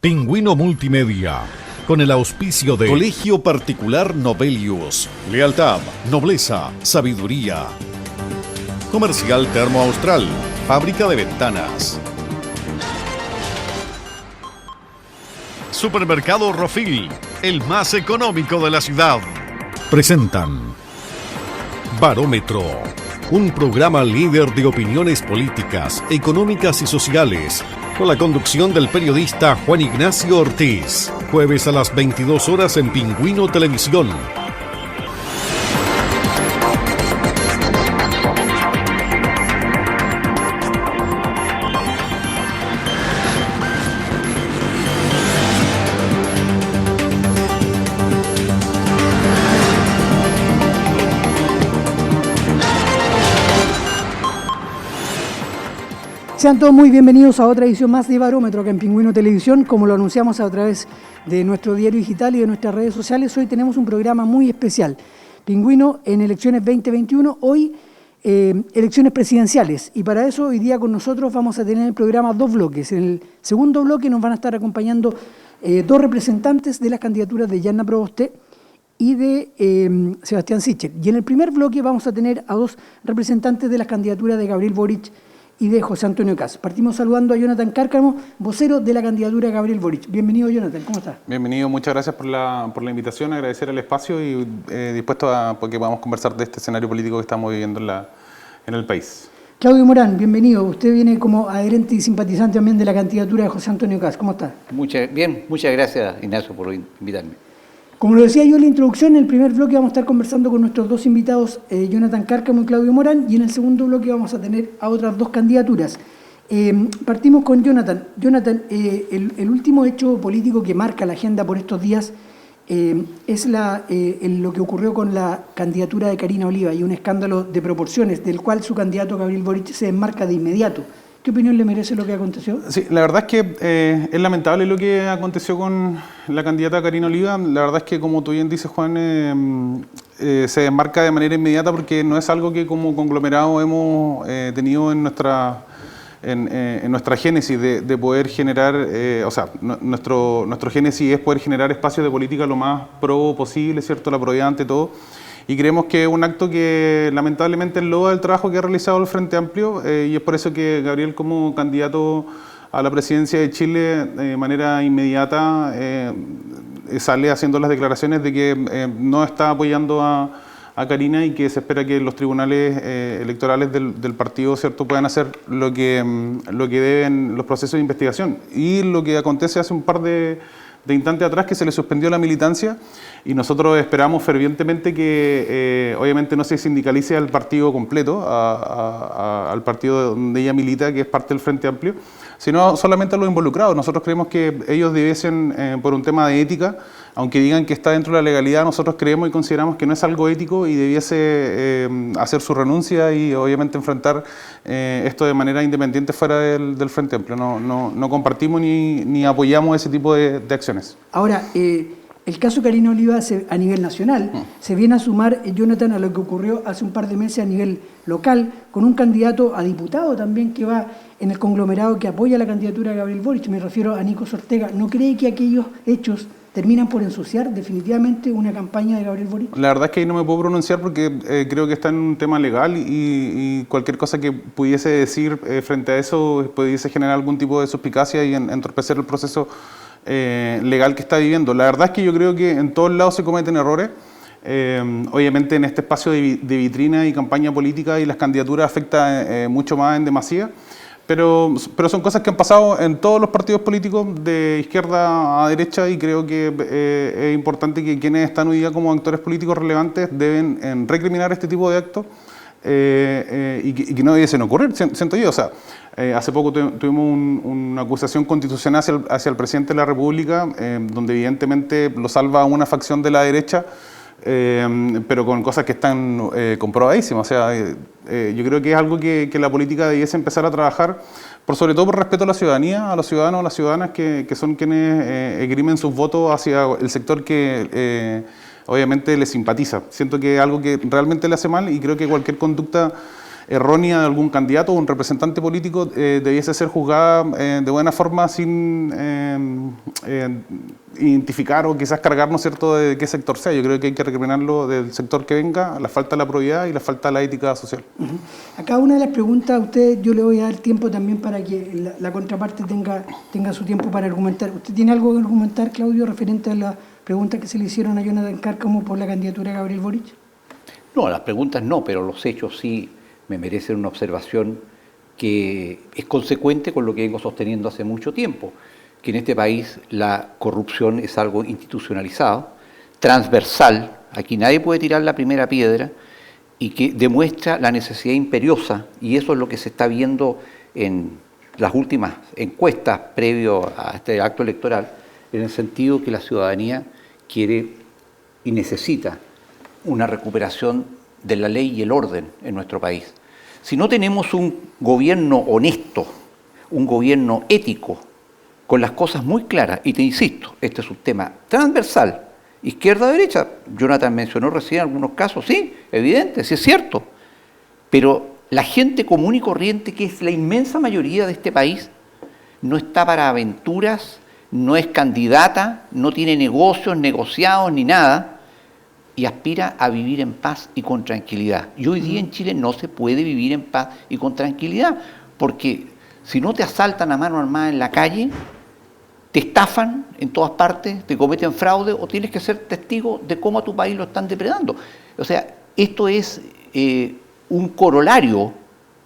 Pingüino Multimedia, con el auspicio de Colegio Particular Novelius, lealtad, nobleza, sabiduría. Comercial Termo Austral, fábrica de ventanas. Supermercado Rofil, el más económico de la ciudad. Presentan Barómetro, un programa líder de opiniones políticas, económicas y sociales, con la conducción del periodista Juan Ignacio Ortiz. Jueves a las 22 horas en Pingüino Televisión. Sean todos muy bienvenidos a otra edición más de Barómetro acá en Pingüino Televisión. Como lo anunciamos a través de nuestro diario digital y de nuestras redes sociales, hoy tenemos un programa muy especial. Pingüino en elecciones 2021, hoy elecciones presidenciales. Y para eso hoy día con nosotros vamos a tener el programa dos bloques. En el segundo bloque nos van a estar acompañando dos representantes de las candidaturas de Yanna Proboste y de Sebastián Sichel. Y en el primer bloque vamos a tener a dos representantes de las candidaturas de Gabriel Boric y de José Antonio Kast. Partimos saludando a Jonathan Cárcamo, vocero de la candidatura de Gabriel Boric. Bienvenido, Jonathan, ¿cómo estás? Bienvenido, muchas gracias por la invitación, agradecer el espacio y dispuesto a que podamos conversar de este escenario político que estamos viviendo en el país. Claudio Morán, bienvenido. Usted viene como adherente y simpatizante también de la candidatura de José Antonio Kast. ¿Cómo está? Bien, muchas gracias, Ignacio, por invitarme. Como lo decía yo en la introducción, en el primer bloque vamos a estar conversando con nuestros dos invitados, Jonathan Cárcamo y Claudio Morán, y en el segundo bloque vamos a tener a otras dos candidaturas. Partimos con Jonathan. Jonathan, el último hecho político que marca la agenda por estos días es lo que ocurrió con la candidatura de Karina Oliva y un escándalo de proporciones del cual su candidato Gabriel Boric se desmarca de inmediato. ¿Qué opinión le merece lo que aconteció? Sí, la verdad es que es lamentable lo que aconteció con la candidata Karina Oliva. La verdad es que, como tú bien dices, Juan, se desmarca de manera inmediata porque no es algo que como conglomerado hemos tenido en nuestra génesis de poder generar, nuestro génesis es poder generar espacios de política lo más pro posible, ¿cierto? La probidad ante todo. Y creemos que es un acto que lamentablemente enloda el trabajo que ha realizado el Frente Amplio y es por eso que Gabriel, como candidato a la presidencia de Chile, de manera inmediata sale haciendo las declaraciones de que no está apoyando a Karina y que se espera que los tribunales electorales del partido, ¿cierto?, puedan hacer lo que deben los procesos de investigación. Y lo que acontece hace un par de instantes atrás, que se le suspendió la militancia, y nosotros esperamos fervientemente que obviamente no se sindicalice al partido completo, al partido donde ella milita, que es parte del Frente Amplio, sino solamente a los involucrados. Nosotros creemos que ellos debiesen, por un tema de ética, aunque digan que está dentro de la legalidad, nosotros creemos y consideramos que no es algo ético y debiese hacer su renuncia y obviamente enfrentar esto de manera independiente fuera del Frente Amplio. No compartimos ni apoyamos ese tipo de acciones. Ahora, el caso Karina Oliva a nivel nacional se viene a sumar, Jonathan, a lo que ocurrió hace un par de meses a nivel local, con un candidato a diputado también que va en el conglomerado que apoya la candidatura de Gabriel Boric, me refiero a Nico Ortega. ¿No cree que aquellos hechos terminan por ensuciar definitivamente una campaña de Gabriel Boric? La verdad es que ahí no me puedo pronunciar porque creo que está en un tema legal y cualquier cosa que pudiese decir frente a eso pudiese generar algún tipo de suspicacia y entorpecer el proceso legal que está viviendo. La verdad es que yo creo que en todos lados se cometen errores. Obviamente en este espacio de vitrina y campaña política y las candidaturas afecta mucho más en demasía. Pero son cosas que han pasado en todos los partidos políticos de izquierda a derecha y creo que es importante que quienes están hoy día como actores políticos relevantes deben recriminar este tipo de actos y que no debiesen ocurrir, siento yo. O sea, hace poco tuvimos una acusación constitucional hacia el presidente de la República, donde evidentemente lo salva una facción de la derecha, pero con cosas que están comprobadísimas. O sea, yo creo que es algo que la política debiese empezar a trabajar, sobre todo por respeto a la ciudadanía, a los ciudadanos, a las ciudadanas que son quienes esgrimen sus votos hacia el sector que obviamente les simpatiza. Siento que es algo que realmente le hace mal y creo que cualquier conducta errónea de algún candidato o un representante político debiese ser juzgada de buena forma sin identificar o quizás cargarnos, ¿cierto?, de qué sector sea. Yo creo que hay que recriminarlo del sector que venga, la falta de la probidad y la falta de la ética social. Acá una de las preguntas a usted, yo le voy a dar tiempo también para que la contraparte tenga su tiempo para argumentar. ¿Usted tiene algo que argumentar, Claudio, referente a las preguntas que se le hicieron a Jonathan Cárcamo por la candidatura de Gabriel Boric? No, las preguntas no, pero los hechos sí me merecen una observación que es consecuente con lo que vengo sosteniendo hace mucho tiempo, que en este país la corrupción es algo institucionalizado, transversal, aquí nadie puede tirar la primera piedra, y que demuestra la necesidad imperiosa, y eso es lo que se está viendo en las últimas encuestas previo a este acto electoral, en el sentido que la ciudadanía quiere y necesita una recuperación de la ley y el orden en nuestro país. Si no tenemos un gobierno honesto, un gobierno ético, con las cosas muy claras, y te insisto, este es un tema transversal, izquierda-derecha, Jonathan mencionó recién algunos casos, sí, evidente, sí es cierto, pero la gente común y corriente, que es la inmensa mayoría de este país, no está para aventuras, no es candidata, no tiene negocios negociados ni nada, y aspira a vivir en paz y con tranquilidad. Y hoy día en Chile no se puede vivir en paz y con tranquilidad, porque si no te asaltan a mano armada en la calle, te estafan en todas partes, te cometen fraude o tienes que ser testigo de cómo a tu país lo están depredando. O sea, esto es un corolario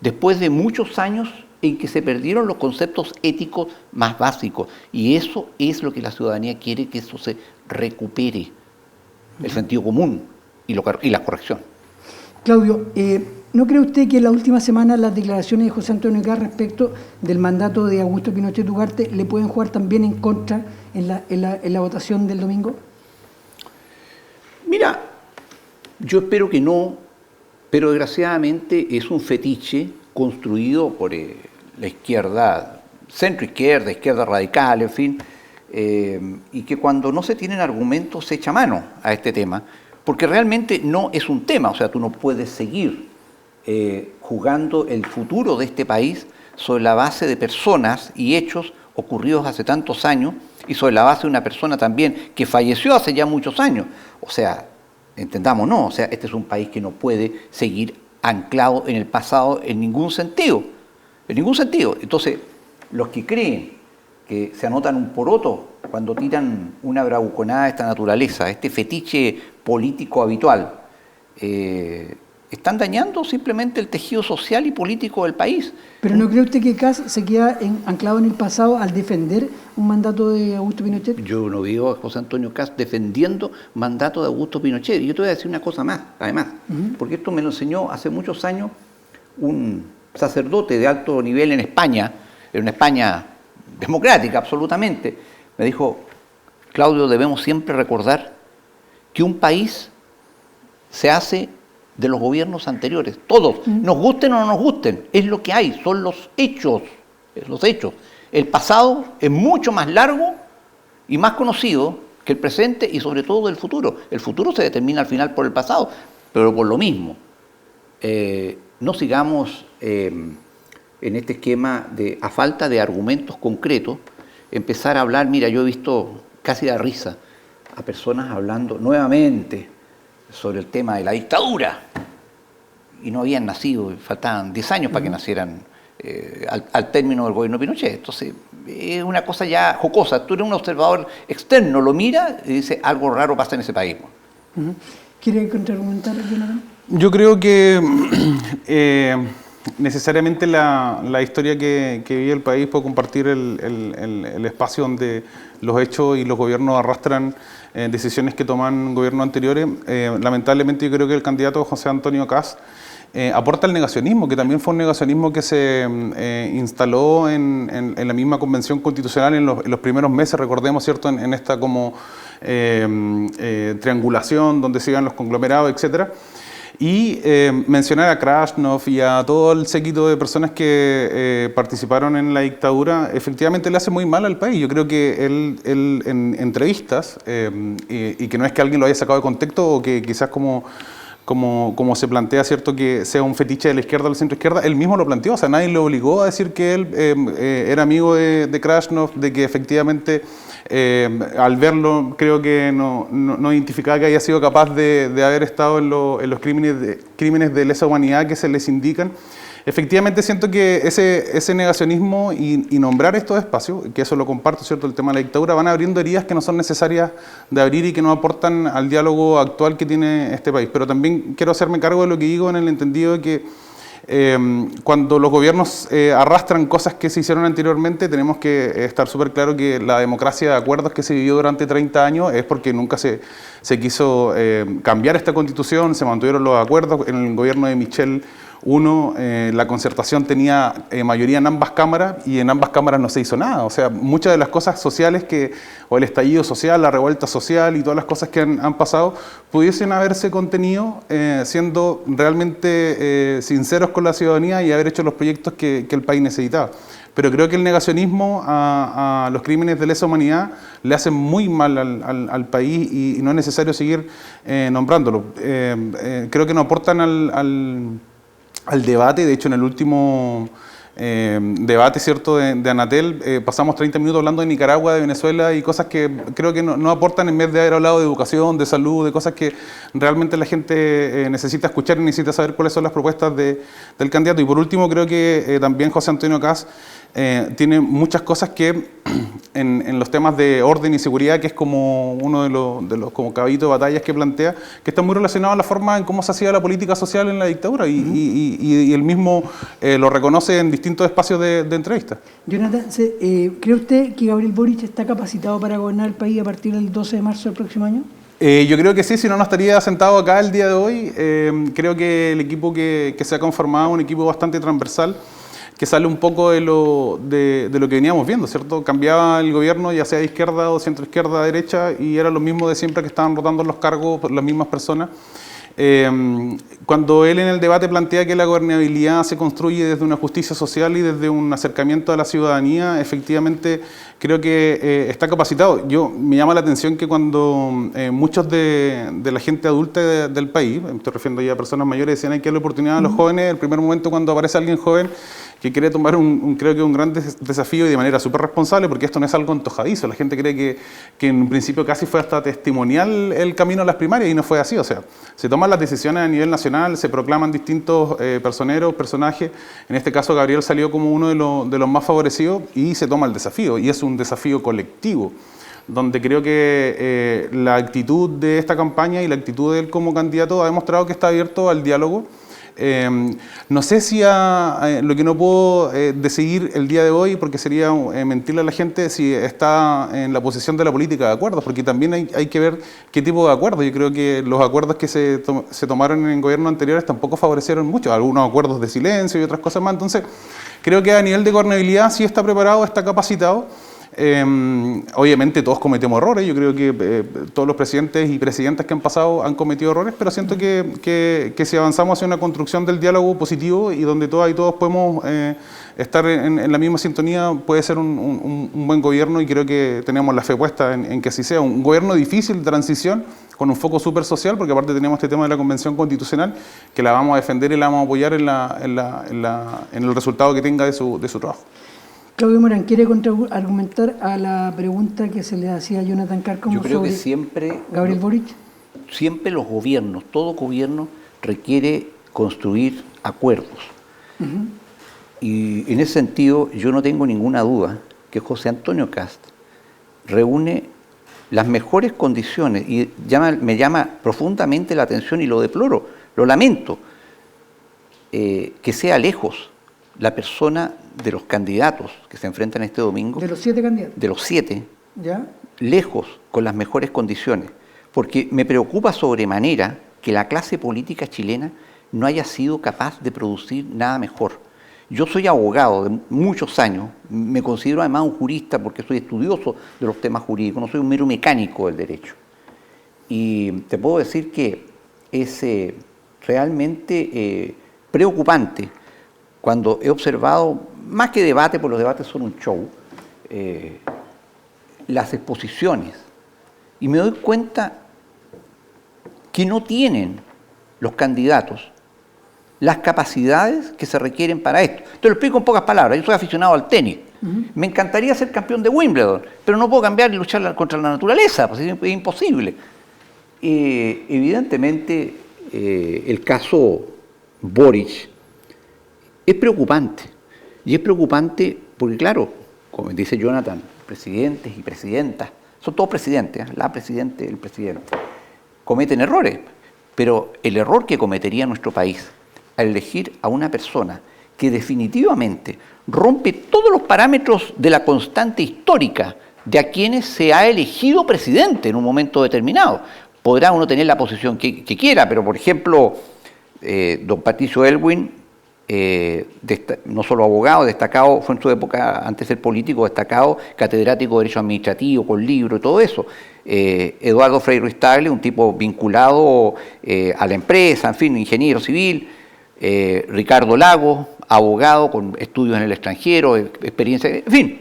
después de muchos años en que se perdieron los conceptos éticos más básicos. Y eso es lo que la ciudadanía quiere, que eso se recupere. El sentido común y la corrección. Claudio, ¿no cree usted que en la última semana las declaraciones de José Antonio Caz respecto del mandato de Augusto Pinochet Ugarte le pueden jugar también en contra en la votación del domingo? Mira, yo espero que no, pero desgraciadamente es un fetiche construido por la izquierda, centro-izquierda, izquierda radical, en fin, y que cuando no se tienen argumentos se echa mano a este tema, porque realmente no es un tema, o sea, tú no puedes seguir jugando el futuro de este país sobre la base de personas y hechos ocurridos hace tantos años y sobre la base de una persona también que falleció hace ya muchos años. O sea, entendamos, no, o sea, este es un país que no puede seguir anclado en el pasado en ningún sentido, en ningún sentido. Entonces, los que creen que se anotan un poroto cuando tiran una bravuconada de esta naturaleza, este fetiche político habitual, están dañando simplemente el tejido social y político del país. ¿Pero no cree usted que Caz se queda anclado en el pasado al defender un mandato de Augusto Pinochet? Yo no veo a José Antonio Caz defendiendo mandato de Augusto Pinochet. Y yo te voy a decir una cosa más, además, porque esto me lo enseñó hace muchos años un sacerdote de alto nivel en España, en una España democrática absolutamente. Me dijo, Claudio, debemos siempre recordar que un país se hace de los gobiernos anteriores, todos, nos gusten o no nos gusten, es lo que hay, son los hechos, El pasado es mucho más largo y más conocido que el presente y sobre todo el futuro. El futuro se determina al final por el pasado, pero por lo mismo, no sigamos en este esquema de, a falta de argumentos concretos, empezar a hablar. Mira, yo he visto casi de risa a personas hablando nuevamente sobre el tema de la dictadura, y no habían nacido, faltaban 10 años para que nacieran al término del gobierno de Pinochet. Entonces, es una cosa ya jocosa. Tú eres un observador externo, lo mira y dice, algo raro pasa en ese país. ¿Quiere contraargumentar, Jonathan? Yo creo que necesariamente la historia que vive el país puede compartir el espacio donde los hechos y los gobiernos arrastran decisiones que toman gobiernos anteriores. Lamentablemente yo creo que el candidato José Antonio Caz aporta el negacionismo, que también fue un negacionismo que se instaló en la misma convención constitucional en los primeros meses, recordemos, ¿cierto?, en esta como triangulación donde se iban los conglomerados, etcétera. Y mencionar a Krasnov y a todo el séquito de personas que participaron en la dictadura, efectivamente le hace muy mal al país. Yo creo que él en entrevistas, y que no es que alguien lo haya sacado de contexto o que quizás como como se plantea, ¿cierto?, que sea un fetiche de la izquierda o la centroizquierda. Él mismo lo planteó, o sea, nadie lo obligó a decir que él era amigo de Krasnov, de que efectivamente al verlo creo que no identificaba que haya sido capaz de haber estado en los crímenes de lesa humanidad que se les indican. Efectivamente siento que ese negacionismo y nombrar estos espacios, que eso lo comparto, ¿cierto?, el tema de la dictadura, van abriendo heridas que no son necesarias de abrir y que no aportan al diálogo actual que tiene este país. Pero también quiero hacerme cargo de lo que digo en el entendido de que cuando los gobiernos arrastran cosas que se hicieron anteriormente, tenemos que estar súper claro que la democracia de acuerdos que se vivió durante 30 años es porque nunca se quiso cambiar esta constitución, se mantuvieron los acuerdos. En el gobierno de Michel la concertación tenía mayoría en ambas cámaras y en ambas cámaras no se hizo nada. O sea, muchas de las cosas sociales o el estallido social, la revuelta social y todas las cosas que han pasado, pudiesen haberse contenido siendo realmente sinceros con la ciudadanía y haber hecho los proyectos que el país necesitaba. Pero creo que el negacionismo a los crímenes de lesa humanidad le hacen muy mal al país y no es necesario seguir nombrándolo. Creo que no aportan al debate. De hecho, en el último debate, ¿cierto?, de Anatel, pasamos 30 minutos hablando de Nicaragua, de Venezuela y cosas que creo que no aportan, en vez de haber hablado de educación, de salud, de cosas que realmente la gente necesita escuchar y necesita saber cuáles son las propuestas del candidato. Y por último, creo que también José Antonio Kast tiene muchas cosas que en los temas de orden y seguridad, que es como uno de los como caballitos de batallas que plantea, que está muy relacionado a la forma en cómo se hacía la política social en la dictadura y él mismo lo reconoce en distintos espacios de entrevistas. Jonathan, ¿cree usted que Gabriel Boric está capacitado para gobernar el país a partir del 12 de marzo del próximo año? Yo creo que sí, si no estaría sentado acá el día de hoy. Creo que el equipo que se ha conformado es un equipo bastante transversal, que sale un poco de lo que veníamos viendo, ¿cierto? Cambiaba el gobierno, ya sea de izquierda o centro-izquierda, derecha, y era lo mismo de siempre, que estaban rotando los cargos por las mismas personas. Cuando él en el debate plantea que la gobernabilidad se construye desde una justicia social y desde un acercamiento a la ciudadanía, efectivamente creo que está capacitado. Me llama la atención que cuando muchos de la gente adulta del país, me estoy refiriendo ya a personas mayores, decían hay que darle oportunidad a los jóvenes, el primer momento cuando aparece alguien joven que quiere tomar creo que un gran desafío y de manera súper responsable, porque esto no es algo antojadizo. La gente cree que en un principio casi fue hasta testimonial el camino a las primarias y no fue así. O sea, se toman las decisiones a nivel nacional, se proclaman distintos personajes. En este caso Gabriel salió como uno de los más favorecidos y se toma el desafío, y es un desafío colectivo, donde creo que la actitud de esta campaña y la actitud de él como candidato ha demostrado que está abierto al diálogo. No sé si lo que no puedo decidir el día de hoy, porque sería mentirle a la gente, si está en la posición de la política de acuerdos, porque también hay que ver qué tipo de acuerdos. Yo creo que los acuerdos que se tomaron en gobiernos anteriores tampoco favorecieron mucho, algunos acuerdos de silencio y otras cosas más. Entonces creo que a nivel de gobernabilidad sí está preparado, está capacitado. Obviamente todos cometemos errores, yo creo que todos los presidentes y presidentas que han pasado han cometido errores, pero siento que si avanzamos hacia una construcción del diálogo positivo y donde todas y todos podemos estar en la misma sintonía, puede ser un buen gobierno, y creo que tenemos la fe puesta en que así sea. Un gobierno difícil de transición, con un foco súper social, porque aparte tenemos este tema de la Convención Constitucional, que la vamos a defender y la vamos a apoyar en el resultado que tenga de su trabajo. Claudio Morán, ¿quiere contraargumentar a la pregunta que se le hacía a Jonathan Cárcamo sobre que siempre, Gabriel Boric? Siempre los gobiernos, todo gobierno requiere construir acuerdos. Y en ese sentido yo no tengo ninguna duda que José Antonio Kast reúne las mejores condiciones y me llama profundamente la atención y lo deploro, lo lamento, que sea lejos la persona de los candidatos que se enfrentan este domingo. ¿De los 7 candidatos? De los 7. ¿Ya? Lejos, con las mejores condiciones. Porque me preocupa sobremanera que la clase política chilena no haya sido capaz de producir nada mejor. Yo soy abogado de muchos años, me considero además un jurista porque soy estudioso de los temas jurídicos, no soy un mero mecánico del derecho. Y te puedo decir que es realmente preocupante cuando he observado, más que debate, porque los debates son un show, las exposiciones, y me doy cuenta que no tienen los candidatos las capacidades que se requieren para esto. Te lo explico en pocas palabras. Yo soy aficionado al tenis. Me encantaría ser campeón de Wimbledon, pero no puedo cambiar y luchar contra la naturaleza, pues es imposible. Evidentemente, el caso Boric es preocupante. Y es preocupante porque, claro, como dice Jonathan, presidentes y presidentas, son todos presidentes, la presidente, el presidente, cometen errores. Pero el error que cometería nuestro país al elegir a una persona que definitivamente rompe todos los parámetros de la constante histórica de a quienes se ha elegido presidente en un momento determinado. Podrá uno tener la posición que quiera, pero por ejemplo, don Patricio Aylwin, no solo abogado, destacado, fue en su época, antes de ser político, destacado, catedrático de Derecho Administrativo, con libro y todo eso. Eduardo Frei Ruiz Tagle, un tipo vinculado a la empresa, en fin, ingeniero civil. Ricardo Lagos, abogado con estudios en el extranjero, experiencia, en fin.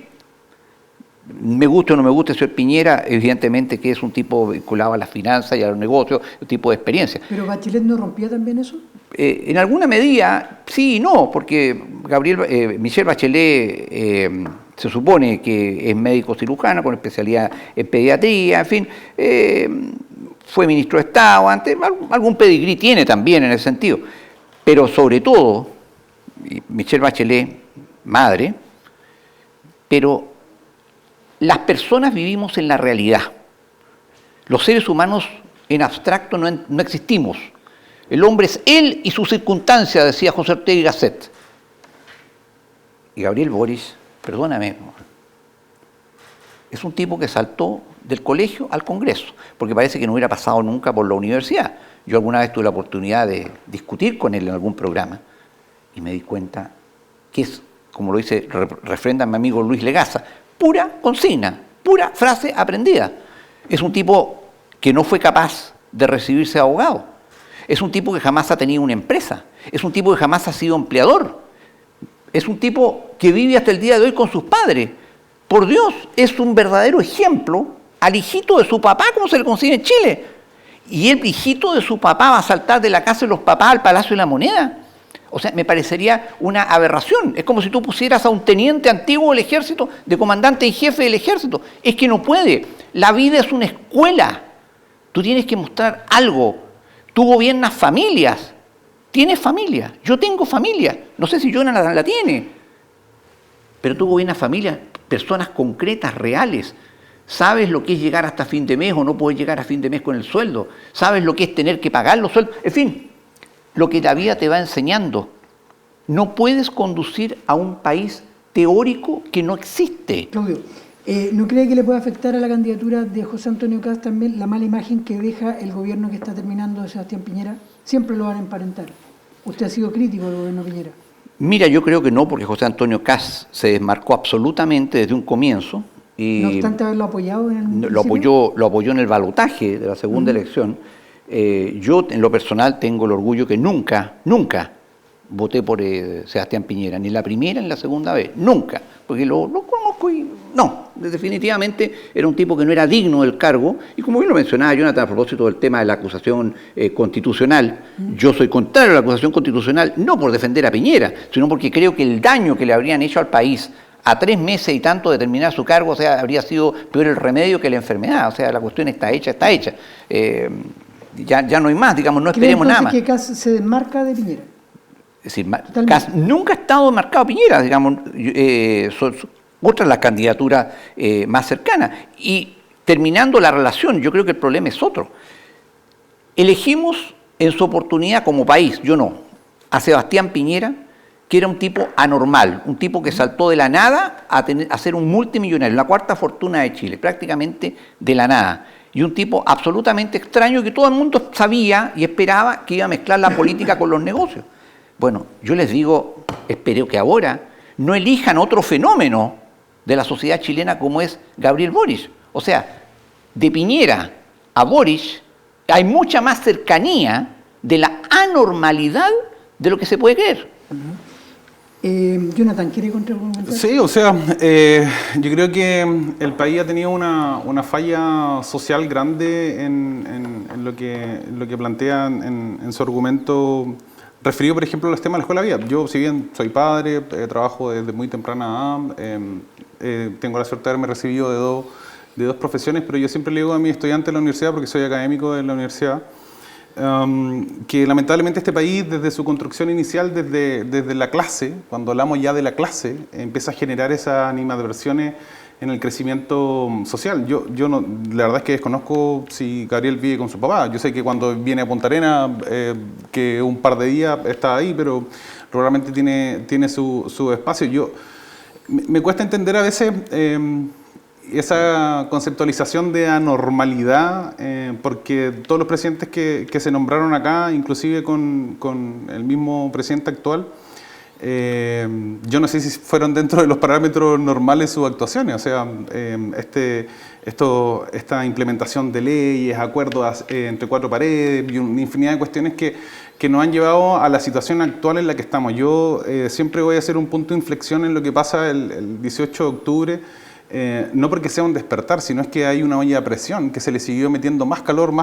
Me gusta o no me gusta el señor Piñera, evidentemente que es un tipo vinculado a las finanzas y a los negocios, un tipo de experiencia. ¿Pero Bachelet no rompía también eso? En alguna medida, sí y no, porque Michelle Bachelet se supone que es médico cirujano con especialidad en pediatría, en fin, fue ministro de Estado antes, algún pedigrí tiene también en ese sentido. Pero sobre todo, Michelle Bachelet, madre, pero las personas vivimos en la realidad. Los seres humanos en abstracto no existimos. El hombre es él y su circunstancia, decía José Ortega y Gasset. Y Gabriel Boric, perdóname, es un tipo que saltó del colegio al Congreso, porque parece que no hubiera pasado nunca por la universidad. Yo alguna vez tuve la oportunidad de discutir con él en algún programa y me di cuenta que es, como lo dice, refrenda mi amigo Luis Legaza, pura consigna, pura frase aprendida. Es un tipo que no fue capaz de recibirse abogado. Es un tipo que jamás ha tenido una empresa. Es un tipo que jamás ha sido empleador. Es un tipo que vive hasta el día de hoy con sus padres. Por Dios, es un verdadero ejemplo al hijito de su papá, como se le consigue en Chile. Y el hijito de su papá va a saltar de la casa de los papás al Palacio de la Moneda. O sea, me parecería una aberración. Es como si tú pusieras a un teniente antiguo del ejército, de comandante en jefe del ejército. Es que no puede. La vida es una escuela. Tú tienes que mostrar algo. Tú gobiernas familias. Tienes familia. Yo tengo familia. No sé si Jonathan la tiene. Pero tú gobiernas familias, personas concretas, reales. Sabes lo que es llegar hasta fin de mes o no poder llegar a fin de mes con el sueldo. Sabes lo que es tener que pagar los sueldos. En fin, lo que la vida te va enseñando. No puedes conducir a un país teórico que no existe. Claudio, ¿no cree que le puede afectar a la candidatura de José Antonio Kast también la mala imagen que deja el gobierno que está terminando de Sebastián Piñera? Siempre lo van a emparentar. Usted ha sido crítico del gobierno Piñera. Mira, yo creo que no, porque José Antonio Kast se desmarcó absolutamente desde un comienzo. Y no obstante haberlo apoyado en el municipio. Lo apoyó en el balotaje de la segunda elección. Yo, en lo personal, tengo el orgullo que nunca voté por Sebastián Piñera, ni la primera ni la segunda vez, nunca, porque lo conozco y no, definitivamente era un tipo que no era digno del cargo, y como bien lo mencionaba Jonathan a propósito del tema de la acusación constitucional, yo soy contrario a la acusación constitucional, no por defender a Piñera, sino porque creo que el daño que le habrían hecho al país a 3 meses y tanto de terminar su cargo, o sea, habría sido peor el remedio que la enfermedad, o sea, la cuestión está hecha. Ya no hay más, digamos, no esperemos nada más. ¿Cree entonces que Kast se desmarca de Piñera? Es decir, Kast nunca ha estado marcado Piñera, digamos, otra es la candidatura más cercana. Y terminando la relación, yo creo que el problema es otro. Elegimos en su oportunidad como país, yo no, a Sebastián Piñera, que era un tipo anormal, un tipo que saltó de la nada a ser un multimillonario, la cuarta fortuna de Chile, prácticamente de la nada. Y un tipo absolutamente extraño que todo el mundo sabía y esperaba que iba a mezclar la política con los negocios. Bueno, yo les digo, espero que ahora no elijan otro fenómeno de la sociedad chilena como es Gabriel Boric. O sea, de Piñera a Boric hay mucha más cercanía de la anormalidad de lo que se puede creer. Jonathan, ¿quiere contraargumentar? Sí, o sea, yo creo que el país ha tenido una falla social grande en lo que plantea en su argumento referido, por ejemplo, a los temas de la escuela de vida. Yo, si bien soy padre, trabajo desde muy temprana edad, tengo la suerte de haberme recibido de dos profesiones, pero yo siempre le digo a mis estudiantes de la universidad, porque soy académico de la universidad, que lamentablemente este país, desde su construcción inicial, desde la clase, cuando hablamos ya de la clase, empieza a generar esas animadversiones en el crecimiento social. Yo no, la verdad es que desconozco si Gabriel vive con su papá. Yo sé que cuando viene a Punta Arenas, que un par de días está ahí, pero realmente tiene su espacio. Me cuesta entender a veces esa conceptualización de anormalidad, porque todos los presidentes que se nombraron acá, inclusive con el mismo presidente actual, yo no sé si fueron dentro de los parámetros normales sus actuaciones. O sea, esta implementación de leyes, acuerdos entre cuatro paredes y una infinidad de cuestiones que nos han llevado a la situación actual en la que estamos. Yo siempre voy a hacer un punto de inflexión en lo que pasa el 18 de octubre, no porque sea un despertar, sino es que hay una olla de presión que se le siguió metiendo más calor,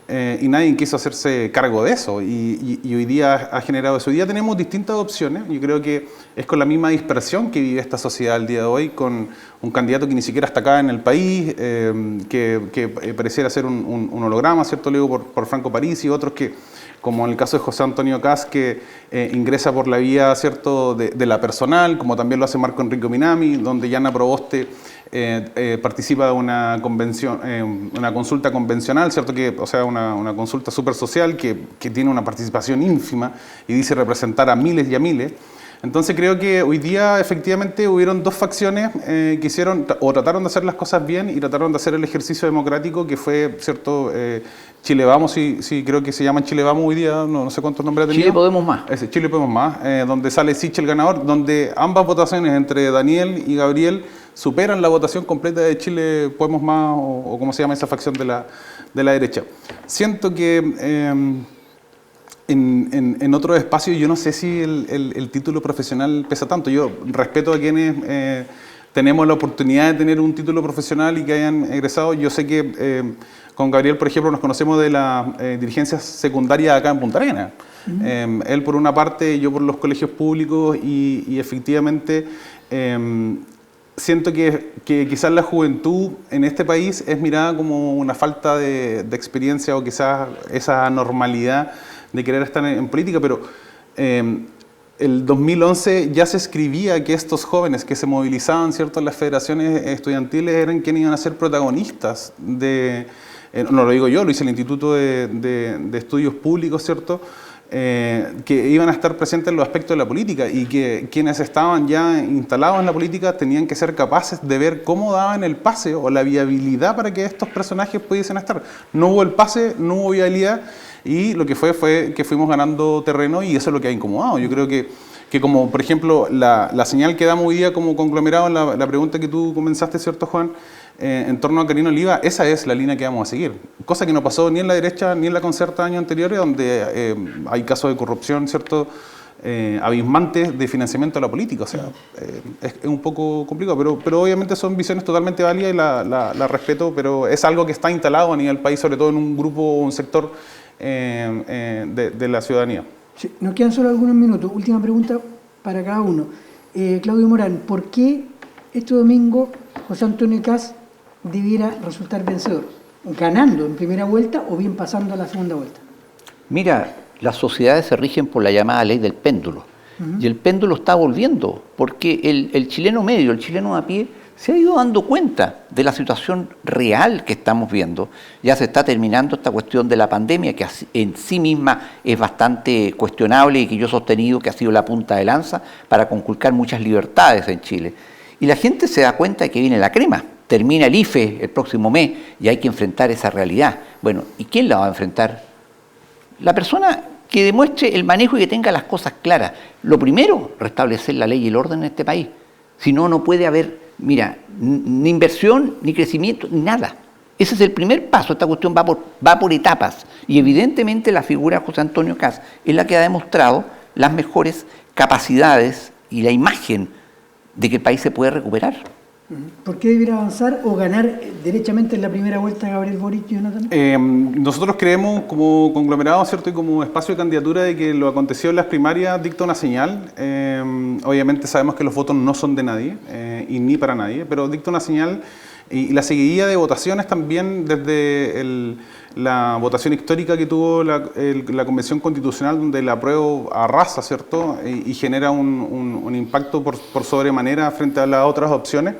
y nadie quiso hacerse cargo de eso, y hoy día ha generado eso. Hoy día tenemos distintas opciones. Yo creo que es con la misma dispersión que vive esta sociedad al día de hoy, con un candidato que ni siquiera está acá en el país, que pareciera ser un holograma, ¿cierto? Le digo por Franco París, y otros que, como en el caso de José Antonio Kast, que ingresa por la vía, ¿cierto?, de la personal, como también lo hace Marco Enrico Minami, donde Yana Proboste participa de una convención, una consulta convencional, ¿cierto?, o sea, una consulta súper social que tiene una participación ínfima y dice representar a miles y a miles. Entonces creo que hoy día efectivamente hubieron dos facciones que hicieron o trataron de hacer las cosas bien y trataron de hacer el ejercicio democrático que fue, ¿cierto?, Chile Vamos, sí, creo que se llama Chile Vamos hoy día, no sé cuántos nombres ha tenido. Chile Podemos Más. Ese, Chile Podemos Más, donde sale Sichel el ganador, donde ambas votaciones entre Daniel y Gabriel superan la votación completa de Chile Podemos Más, o cómo se llama esa facción de la derecha. Siento que en otros espacios yo no sé si el título profesional pesa tanto. Yo respeto a quienes tenemos la oportunidad de tener un título profesional y que hayan egresado. Yo sé que con Gabriel, por ejemplo, nos conocemos de la dirigencia secundaria acá en Punta Arenas. Él por una parte, yo por los colegios públicos, y efectivamente siento que quizás la juventud en este país es mirada como una falta de experiencia, o quizás esa anormalidad de querer estar en política, pero el 2011 ya se escribía que estos jóvenes que se movilizaban, ¿cierto?, en las federaciones estudiantiles eran quienes iban a ser protagonistas no lo digo yo, lo dice el Instituto de Estudios Públicos, ¿cierto?, que iban a estar presentes en los aspectos de la política, y que quienes estaban ya instalados en la política tenían que ser capaces de ver cómo daban el pase o la viabilidad para que estos personajes pudiesen estar. No hubo el pase, no hubo viabilidad, y lo que fue que fuimos ganando terreno, y eso es lo que ha incomodado. Yo creo que como, por ejemplo, la señal que damos hoy día como conglomerado, la pregunta que tú comenzaste, ¿cierto, Juan?, en torno a Karina Oliva, esa es la línea que vamos a seguir. Cosa que no pasó ni en la derecha ni en la Concerta años anteriores, donde hay casos de corrupción, ¿cierto?, abismantes de financiamiento a la política. O sea, es un poco complicado, pero obviamente son visiones totalmente válidas y la respeto, pero es algo que está instalado a nivel país, sobre todo en un grupo o un sector de la ciudadanía. Sí, nos quedan solo algunos minutos. Última pregunta para cada uno. Claudio Morán, ¿por qué este domingo José Antonio Kast debiera resultar vencedor? ¿Ganando en primera vuelta o bien pasando a la segunda vuelta? Mira, las sociedades se rigen por la llamada ley del péndulo. Y el péndulo está volviendo, porque el chileno medio, el chileno a pie, se ha ido dando cuenta de la situación real que estamos viendo. Ya se está terminando esta cuestión de la pandemia, que en sí misma es bastante cuestionable y que yo he sostenido que ha sido la punta de lanza para conculcar muchas libertades en Chile. Y la gente se da cuenta de que viene la crema. Termina el IFE el próximo mes y hay que enfrentar esa realidad. Bueno, ¿y quién la va a enfrentar? La persona que demuestre el manejo y que tenga las cosas claras. Lo primero, restablecer la ley y el orden en este país. Si no, no puede haber, mira, ni inversión, ni crecimiento, ni nada. Ese es el primer paso. Esta cuestión va por etapas. Y evidentemente la figura de José Antonio Kast es la que ha demostrado las mejores capacidades y la imagen de que el país se puede recuperar. ¿Por qué debiera avanzar o ganar derechamente en la primera vuelta Gabriel Boric, Jonathan? Nosotros creemos como conglomerado, ¿cierto?, y como espacio de candidatura de que lo acontecido en las primarias dicta una señal. Obviamente sabemos que los votos no son de nadie y ni para nadie, pero dicta una señal y la seguidilla de votaciones también desde la votación histórica que tuvo la Convención Constitucional, donde el apruebo arrasa, ¿cierto?, y genera un impacto por sobremanera frente a las otras opciones.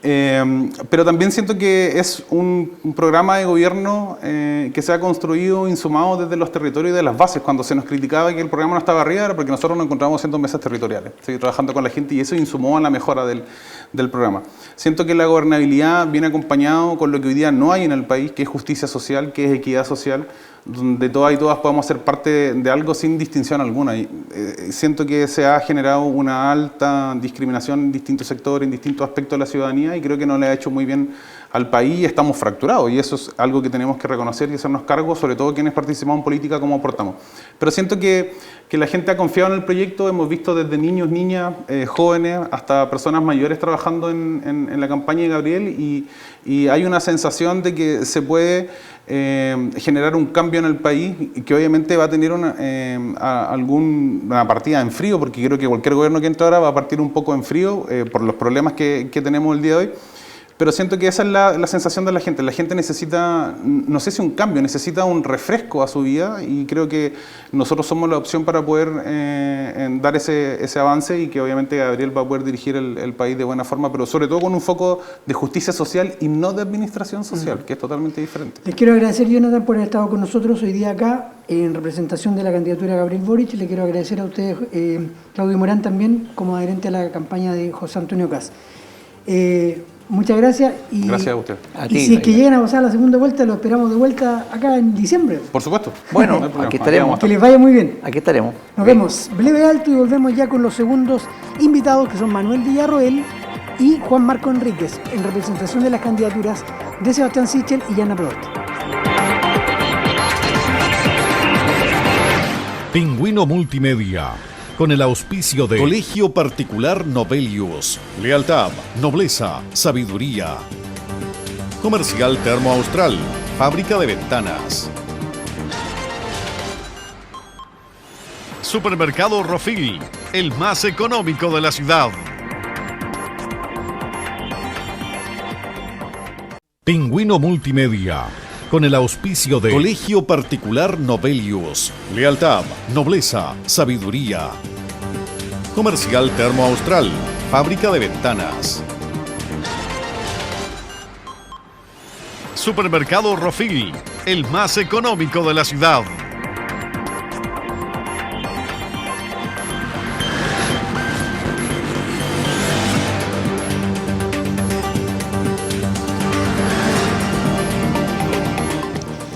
Pero también siento que es un programa de gobierno que se ha construido insumado desde los territorios y de las bases. Cuando se nos criticaba que el programa no estaba arriba era porque nosotros nos encontrábamos haciendo mesas territoriales, seguir trabajando con la gente, y eso insumó a la mejora del programa. Siento que la gobernabilidad viene acompañado con lo que hoy día no hay en el país, que es justicia social, que es equidad social, donde todas y todas podamos ser parte de algo sin distinción alguna. Y, siento que se ha generado una alta discriminación en distintos sectores, en distintos aspectos de la ciudadanía, y creo que no le ha hecho muy bien al país y estamos fracturados, y eso es algo que tenemos que reconocer y hacernos cargo, sobre todo quienes participamos en política, cómo aportamos. Pero siento que la gente ha confiado en el proyecto, hemos visto desde niños, niñas, jóvenes, hasta personas mayores trabajando en la campaña de Gabriel, y hay una sensación de que se puede generar un cambio en el país, y que obviamente va a tener alguna partida en frío, porque creo que cualquier gobierno que entre ahora va a partir un poco en frío por los problemas que tenemos el día de hoy. Pero siento que esa es la sensación de la gente. La gente necesita, no sé si un cambio, necesita un refresco a su vida, y creo que nosotros somos la opción para poder dar ese avance, y que obviamente Gabriel va a poder dirigir el país de buena forma, pero sobre todo con un foco de justicia social y no de administración social, que es totalmente diferente. Les quiero agradecer, Jonathan, por haber estado con nosotros hoy día acá en representación de la candidatura de Gabriel Boric. Le quiero agradecer a ustedes, Claudio Morán, también como adherente a la campaña de José Antonio Kast. Muchas gracias. Gracias a usted. Y si es que llegan a pasar la segunda vuelta, lo esperamos de vuelta acá en diciembre. Por supuesto. Bueno, no aquí estaremos. Que les vaya muy bien. Aquí estaremos. Nos vemos breve alto y volvemos ya con los segundos invitados, que son Manuel Villarroel y Juan Marco Enríquez, en representación de las candidaturas de Sebastián Sichel y Yana Prost. Pingüino Multimedia, con el auspicio de Colegio Particular Novelius. Lealtad, nobleza, sabiduría. Comercial Termo Austral, fábrica de ventanas. Supermercado Rofil, el más económico de la ciudad. Pingüino Multimedia, con el auspicio de Colegio Particular Novelius. Lealtad, nobleza, sabiduría. Comercial Termo Austral, fábrica de ventanas. Supermercado Rofil, el más económico de la ciudad.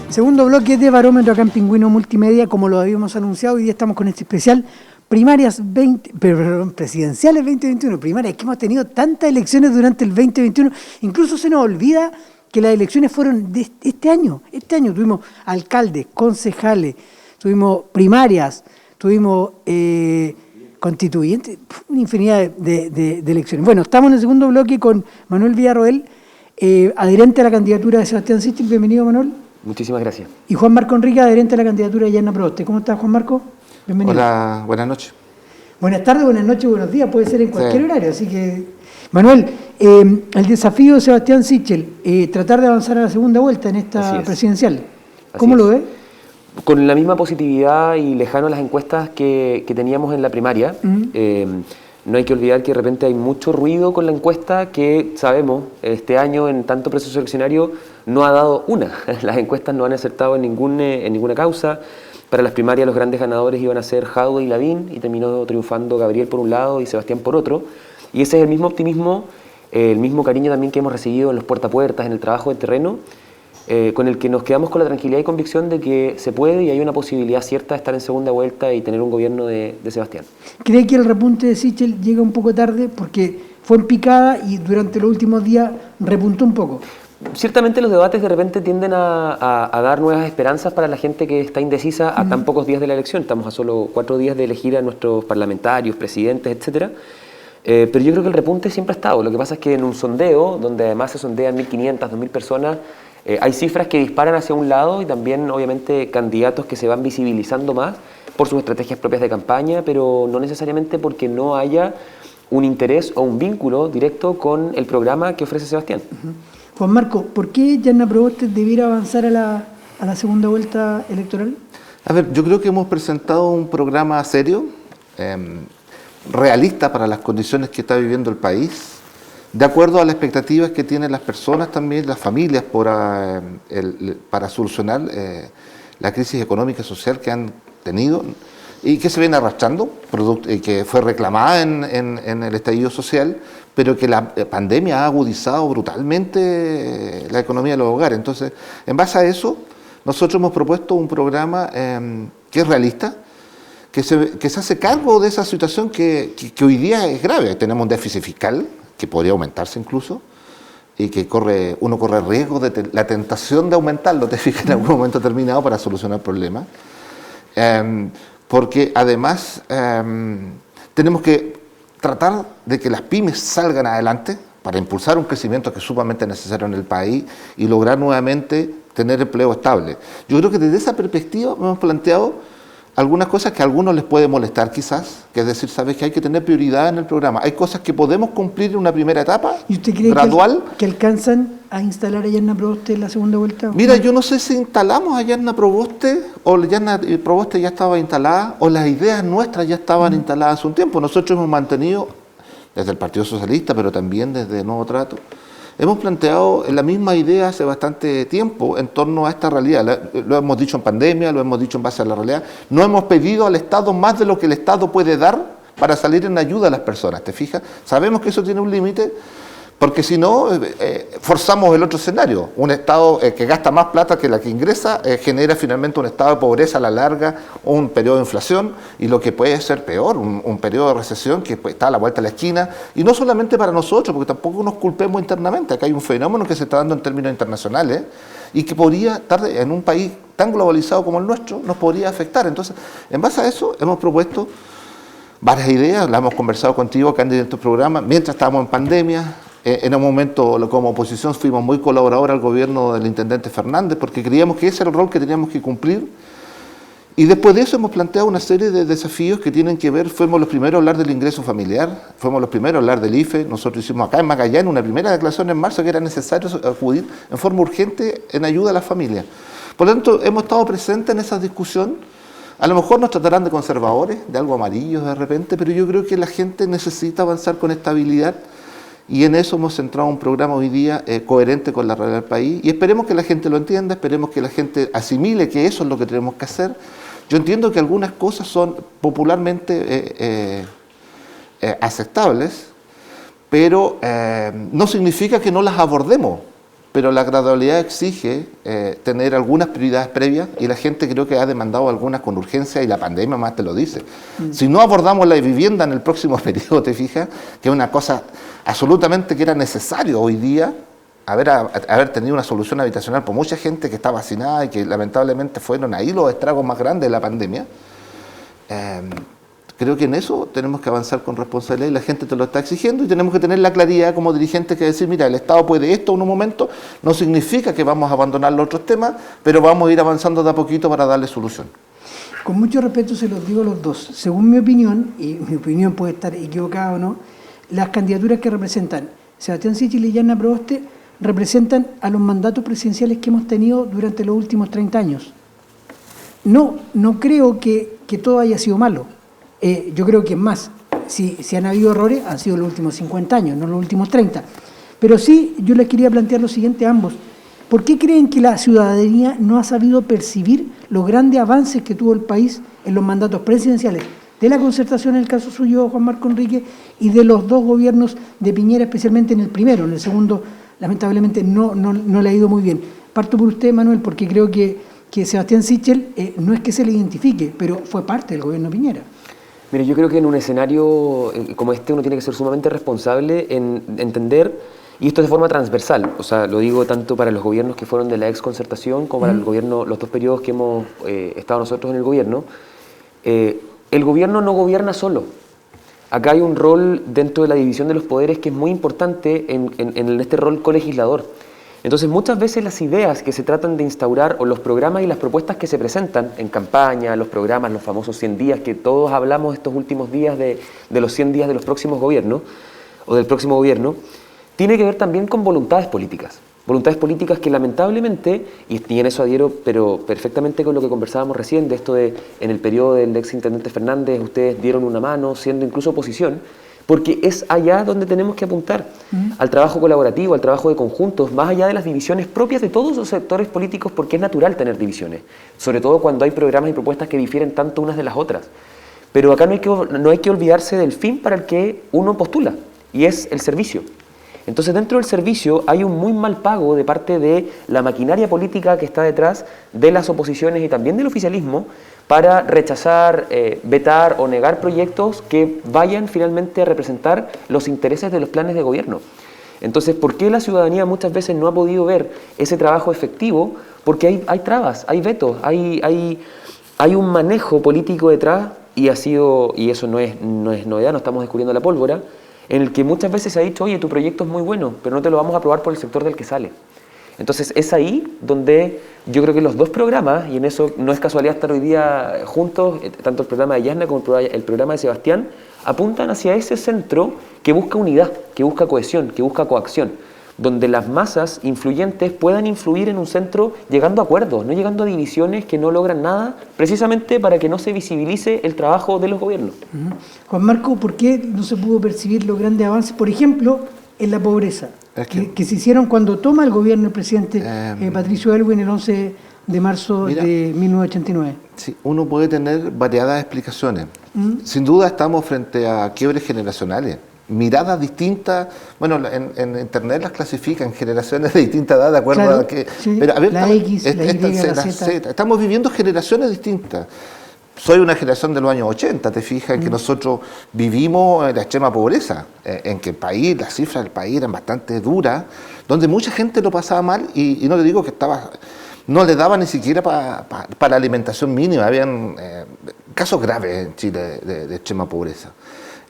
Segundo bloque de Barómetro acá en Pingüino Multimedia, como lo habíamos anunciado. Hoy día estamos con este especial presidenciales 2021. Primarias, que hemos tenido tantas elecciones durante el 2021, incluso se nos olvida que las elecciones fueron de este año. Este año tuvimos alcaldes, concejales, tuvimos primarias, tuvimos constituyentes, una infinidad de elecciones. Bueno, estamos en el segundo bloque con Manuel Villarroel, adherente a la candidatura de Sebastián Sichel. Bienvenido, Manuel. Muchísimas gracias. Y Juan Marco Enríquez, adherente a la candidatura de Yana Prost. ¿Cómo estás, Juan Marco? Bienvenido. Hola, buenas noches. Buenas tardes, buenas noches, buenos días. Puede ser en cualquier horario. Así que, Manuel, el desafío de Sebastián Sichel, tratar de avanzar a la segunda vuelta en esta presidencial. ¿Cómo lo ves? Con la misma positividad y lejano a las encuestas que teníamos en la primaria. No hay que olvidar que de repente hay mucho ruido con la encuesta, que sabemos, este año en tanto proceso eleccionario no ha dado una. Las encuestas no han acertado en ninguna causa. Para las primarias los grandes ganadores iban a ser Jadwe y Lavín, y terminó triunfando Gabriel por un lado y Sebastián por otro. Y ese es el mismo optimismo, el mismo cariño también que hemos recibido en los puerta a puertas, en el trabajo de terreno, con el que nos quedamos con la tranquilidad y convicción de que se puede y hay una posibilidad cierta de estar en segunda vuelta y tener un gobierno de Sebastián. ¿Cree que el repunte de Sichel llega un poco tarde? Porque fue en picada y durante los últimos días repuntó un poco. Ciertamente los debates de repente tienden a dar nuevas esperanzas para la gente que está indecisa a tan pocos días de la elección. Estamos a solo 4 días de elegir a nuestros parlamentarios, presidentes, etcétera. Pero yo creo que el repunte siempre ha estado. Lo que pasa es que en un sondeo, donde además se sondean 1.500, 2.000 personas, hay cifras que disparan hacia un lado y también obviamente candidatos que se van visibilizando más por sus estrategias propias de campaña, pero no necesariamente porque no haya un interés o un vínculo directo con el programa que ofrece Sebastián. Juan Marco, ¿por qué Yarna Proboste debiera avanzar a la segunda vuelta electoral? A ver, yo creo que hemos presentado un programa serio, realista para las condiciones que está viviendo el país, de acuerdo a las expectativas que tienen las personas también, las familias, para solucionar la crisis económica y social que han tenido y que se viene arrastrando, que fue reclamada en el estallido social, pero que la pandemia ha agudizado brutalmente la economía de los hogares. Entonces, en base a eso, nosotros hemos propuesto un programa que es realista, que se hace cargo de esa situación que hoy día es grave. Tenemos un déficit fiscal que podría aumentarse incluso, y que uno corre riesgo de la tentación de aumentarlo, te fijas, en algún momento determinado para solucionar problemas. Porque además tenemos que tratar de que las pymes salgan adelante para impulsar un crecimiento que es sumamente necesario en el país y lograr nuevamente tener empleo estable. Yo creo que desde esa perspectiva hemos planteado algunas cosas que a algunos les puede molestar quizás, que es decir, sabes que hay que tener prioridad en el programa. Hay cosas que podemos cumplir en una primera etapa, ¿Y usted cree gradual. que alcanzan a instalar a Yarna Proboste en la segunda vuelta? Mira, yo no sé si instalamos a Yarna Proboste o Yarna Proboste ya estaba instalada o las ideas nuestras ya estaban instaladas hace un tiempo. Nosotros hemos mantenido, desde el Partido Socialista, pero también desde Nuevo Trato, hemos planteado la misma idea hace bastante tiempo en torno a esta realidad. Lo hemos dicho en pandemia, lo hemos dicho en base a la realidad. No hemos pedido al Estado más de lo que el Estado puede dar para salir en ayuda a las personas, ¿te fijas? Sabemos que eso tiene un límite, porque si no, forzamos el otro escenario. Un Estado que gasta más plata que la que ingresa genera finalmente un estado de pobreza a la larga, un periodo de inflación y lo que puede ser peor, un periodo de recesión que está a la vuelta de la esquina. Y no solamente para nosotros, porque tampoco nos culpemos internamente. Acá hay un fenómeno que se está dando en términos internacionales y que podría, en un país tan globalizado como el nuestro, nos podría afectar. Entonces, en base a eso, hemos propuesto varias ideas, las hemos conversado contigo acá en este programa, mientras estábamos en pandemia. En un momento, como oposición, fuimos muy colaboradores al gobierno del intendente Fernández, porque creíamos que ese era el rol que teníamos que cumplir. Y después de eso hemos planteado una serie de desafíos que tienen que ver, fuimos los primeros a hablar del ingreso familiar, fuimos los primeros a hablar del IFE, nosotros hicimos acá en Magallanes una primera declaración en marzo que era necesario acudir en forma urgente en ayuda a las familias. Por lo tanto, hemos estado presentes en esa discusión. A lo mejor nos tratarán de conservadores, de algo amarillos de repente, pero yo creo que la gente necesita avanzar con estabilidad. Y en eso hemos centrado un programa hoy día coherente con la realidad del país y esperemos que la gente lo entienda, esperemos que la gente asimile que eso es lo que tenemos que hacer. Yo entiendo que algunas cosas son popularmente aceptables, pero no significa que no las abordemos. Pero la gradualidad exige tener algunas prioridades previas y la gente creo que ha demandado algunas con urgencia y la pandemia más te lo dice. Si no abordamos la vivienda en el próximo periodo, te fijas, que es una cosa absolutamente que era necesario hoy día haber tenido una solución habitacional por mucha gente que está vacinada y que lamentablemente fueron ahí los estragos más grandes de la pandemia. Creo que en eso tenemos que avanzar con responsabilidad y la gente te lo está exigiendo y tenemos que tener la claridad como dirigentes que decir, mira, el Estado puede esto en un momento, no significa que vamos a abandonar los otros temas, pero vamos a ir avanzando de a poquito para darle solución. Con mucho respeto se los digo a los dos. Según mi opinión, y mi opinión puede estar equivocada o no, las candidaturas que representan Sebastián Sichel y Yarna Proboste representan a los mandatos presidenciales que hemos tenido durante los últimos 30 años. No creo que todo haya sido malo. Yo creo que es más, si han habido errores, han sido los últimos 50 años, no los últimos 30. Pero sí, yo les quería plantear lo siguiente a ambos. ¿Por qué creen que la ciudadanía no ha sabido percibir los grandes avances que tuvo el país en los mandatos presidenciales de la concertación, en el caso suyo, Juan Marco Enrique, y de los dos gobiernos de Piñera, especialmente en el primero? En el segundo, lamentablemente, no le ha ido muy bien. Parto por usted, Manuel, porque creo que Sebastián Sichel no es que se le identifique, pero fue parte del gobierno de Piñera. Mire, yo creo que en un escenario como este uno tiene que ser sumamente responsable en entender Y esto de forma transversal, o sea, lo digo tanto para los gobiernos que fueron de la exconcertación como para el gobierno, los 2 periodos que hemos estado nosotros en el gobierno. El gobierno no gobierna solo. Acá hay un rol dentro de la división de los poderes que es muy importante en este rol colegislador. Entonces, muchas veces las ideas que se tratan de instaurar o los programas y las propuestas que se presentan en campaña, los programas, los famosos 100 días, que todos hablamos estos últimos días de los 100 días de los próximos gobiernos o del próximo gobierno, tiene que ver también con voluntades políticas. Voluntades políticas que lamentablemente, y en eso adhiero pero perfectamente con lo que conversábamos recién, de esto de en el periodo del exintendente Fernández ustedes dieron una mano, siendo incluso oposición, porque es allá donde tenemos que apuntar, al trabajo colaborativo, al trabajo de conjuntos, más allá de las divisiones propias de todos los sectores políticos, porque es natural tener divisiones, sobre todo cuando hay programas y propuestas que difieren tanto unas de las otras. Pero acá no hay que olvidarse del fin para el que uno postula, y es el servicio. Entonces, dentro del servicio hay un muy mal pago de parte de la maquinaria política que está detrás de las oposiciones y también del oficialismo para rechazar, vetar o negar proyectos que vayan finalmente a representar los intereses de los planes de gobierno. Entonces, ¿por qué la ciudadanía muchas veces no ha podido ver ese trabajo efectivo? Porque hay trabas, hay vetos, hay un manejo político detrás y eso no es novedad, no estamos descubriendo la pólvora, en el que muchas veces se ha dicho, oye, tu proyecto es muy bueno, pero no te lo vamos a aprobar por el sector del que sale. Entonces es ahí donde yo creo que los 2 programas, y en eso no es casualidad estar hoy día juntos, tanto el programa de Yasna como el programa de Sebastián, apuntan hacia ese centro que busca unidad, que busca cohesión, que busca coacción, donde las masas influyentes puedan influir en un centro llegando a acuerdos, no llegando a divisiones que no logran nada, precisamente para que no se visibilice el trabajo de los gobiernos. Juan Marco, ¿por qué no se pudo percibir los grandes avances, por ejemplo, en la pobreza, que se hicieron cuando toma el gobierno el presidente Patricio Aylwin el 11 de marzo de 1989? Sí, uno puede tener variadas explicaciones. Sin duda estamos frente a quiebres generacionales. Miradas distintas, bueno, en internet las clasifican generaciones de distinta edad, de acuerdo a que... Sí, pero, a ver, la X, la Y, la Z. Estamos viviendo generaciones distintas. Soy una generación de los años 80, te fijas, en que nosotros vivimos en la extrema pobreza, en que el país, las cifras del país eran bastante duras, donde mucha gente lo pasaba mal y no le digo que no le daba ni siquiera para la alimentación mínima, habían casos graves en Chile de extrema pobreza.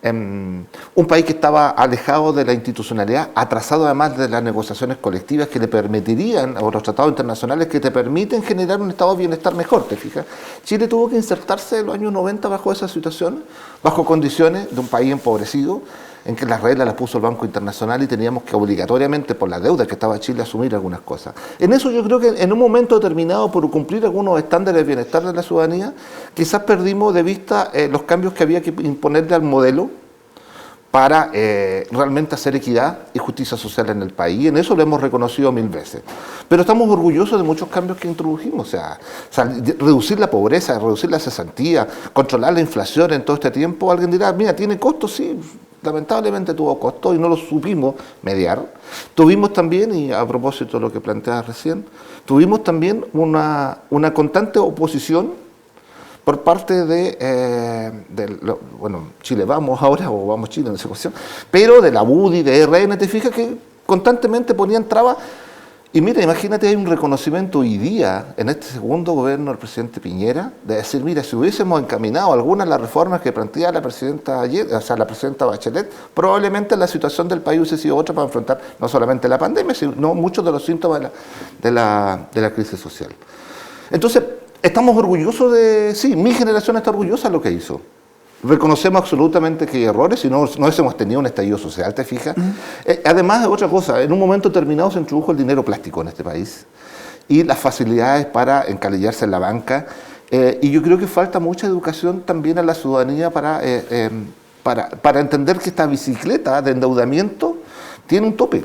Un país que estaba alejado de la institucionalidad, atrasado además de las negociaciones colectivas que le permitirían, o los tratados internacionales que te permiten generar un estado de bienestar mejor, ¿te fijas? Chile tuvo que insertarse en los años 90 bajo esa situación, bajo condiciones de un país empobrecido, en que las reglas las puso el Banco Internacional y teníamos que obligatoriamente, por la deuda que estaba Chile, asumir algunas cosas. En eso yo creo que en un momento determinado, por cumplir algunos estándares de bienestar de la ciudadanía, quizás perdimos de vista los cambios que había que imponerle al modelo para realmente hacer equidad y justicia social en el país. Y en eso lo hemos reconocido 1000 veces. Pero estamos orgullosos de muchos cambios que introdujimos. O sea, reducir la pobreza, reducir la cesantía, controlar la inflación en todo este tiempo. Alguien dirá, mira, ¿tiene costos? Sí, lamentablemente tuvo costos y no lo supimos mediar. Tuvimos también, y a propósito de lo que planteabas recién, tuvimos también una constante oposición por parte bueno, Chile Vamos ahora, o Vamos Chile en esa cuestión, pero de la UDI, de RN, te fijas que constantemente ponían trabas. Y mira, imagínate, hay un reconocimiento hoy día, en este segundo gobierno del presidente Piñera, de decir, mira, si hubiésemos encaminado algunas de las reformas que planteaba la presidenta Bachelet, probablemente la situación del país hubiese sido otra para enfrentar no solamente la pandemia, sino muchos de los síntomas de la crisis social. Entonces, estamos orgullosos sí, mi generación está orgullosa de lo que hizo. Reconocemos absolutamente que hay errores y no hemos tenido un estallido social, ¿te fijas? Además, de otra cosa, en un momento determinado se introdujo el dinero plástico en este país y las facilidades para encalillarse en la banca. Y yo creo que falta mucha educación también a la ciudadanía para entender que esta bicicleta de endeudamiento tiene un tope.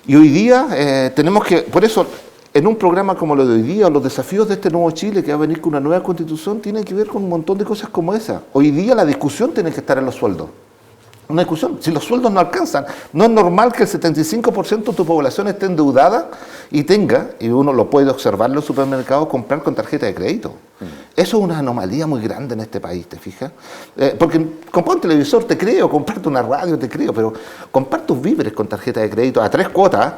Y hoy día tenemos que, por eso, en un programa como lo de hoy día, los desafíos de este nuevo Chile que va a venir con una nueva constitución, tienen que ver con un montón de cosas como esa. Hoy día la discusión tiene que estar en los sueldos. Una discusión, si los sueldos no alcanzan, no es normal que el 75% de tu población esté endeudada y tenga, y uno lo puede observar en los supermercados, comprar con tarjeta de crédito. Eso es una anomalía muy grande en este país, ¿te fijas? Porque comprar un televisor te creo, comprarte una radio te creo, pero comprar tus víveres con tarjeta de crédito a 3 cuotas,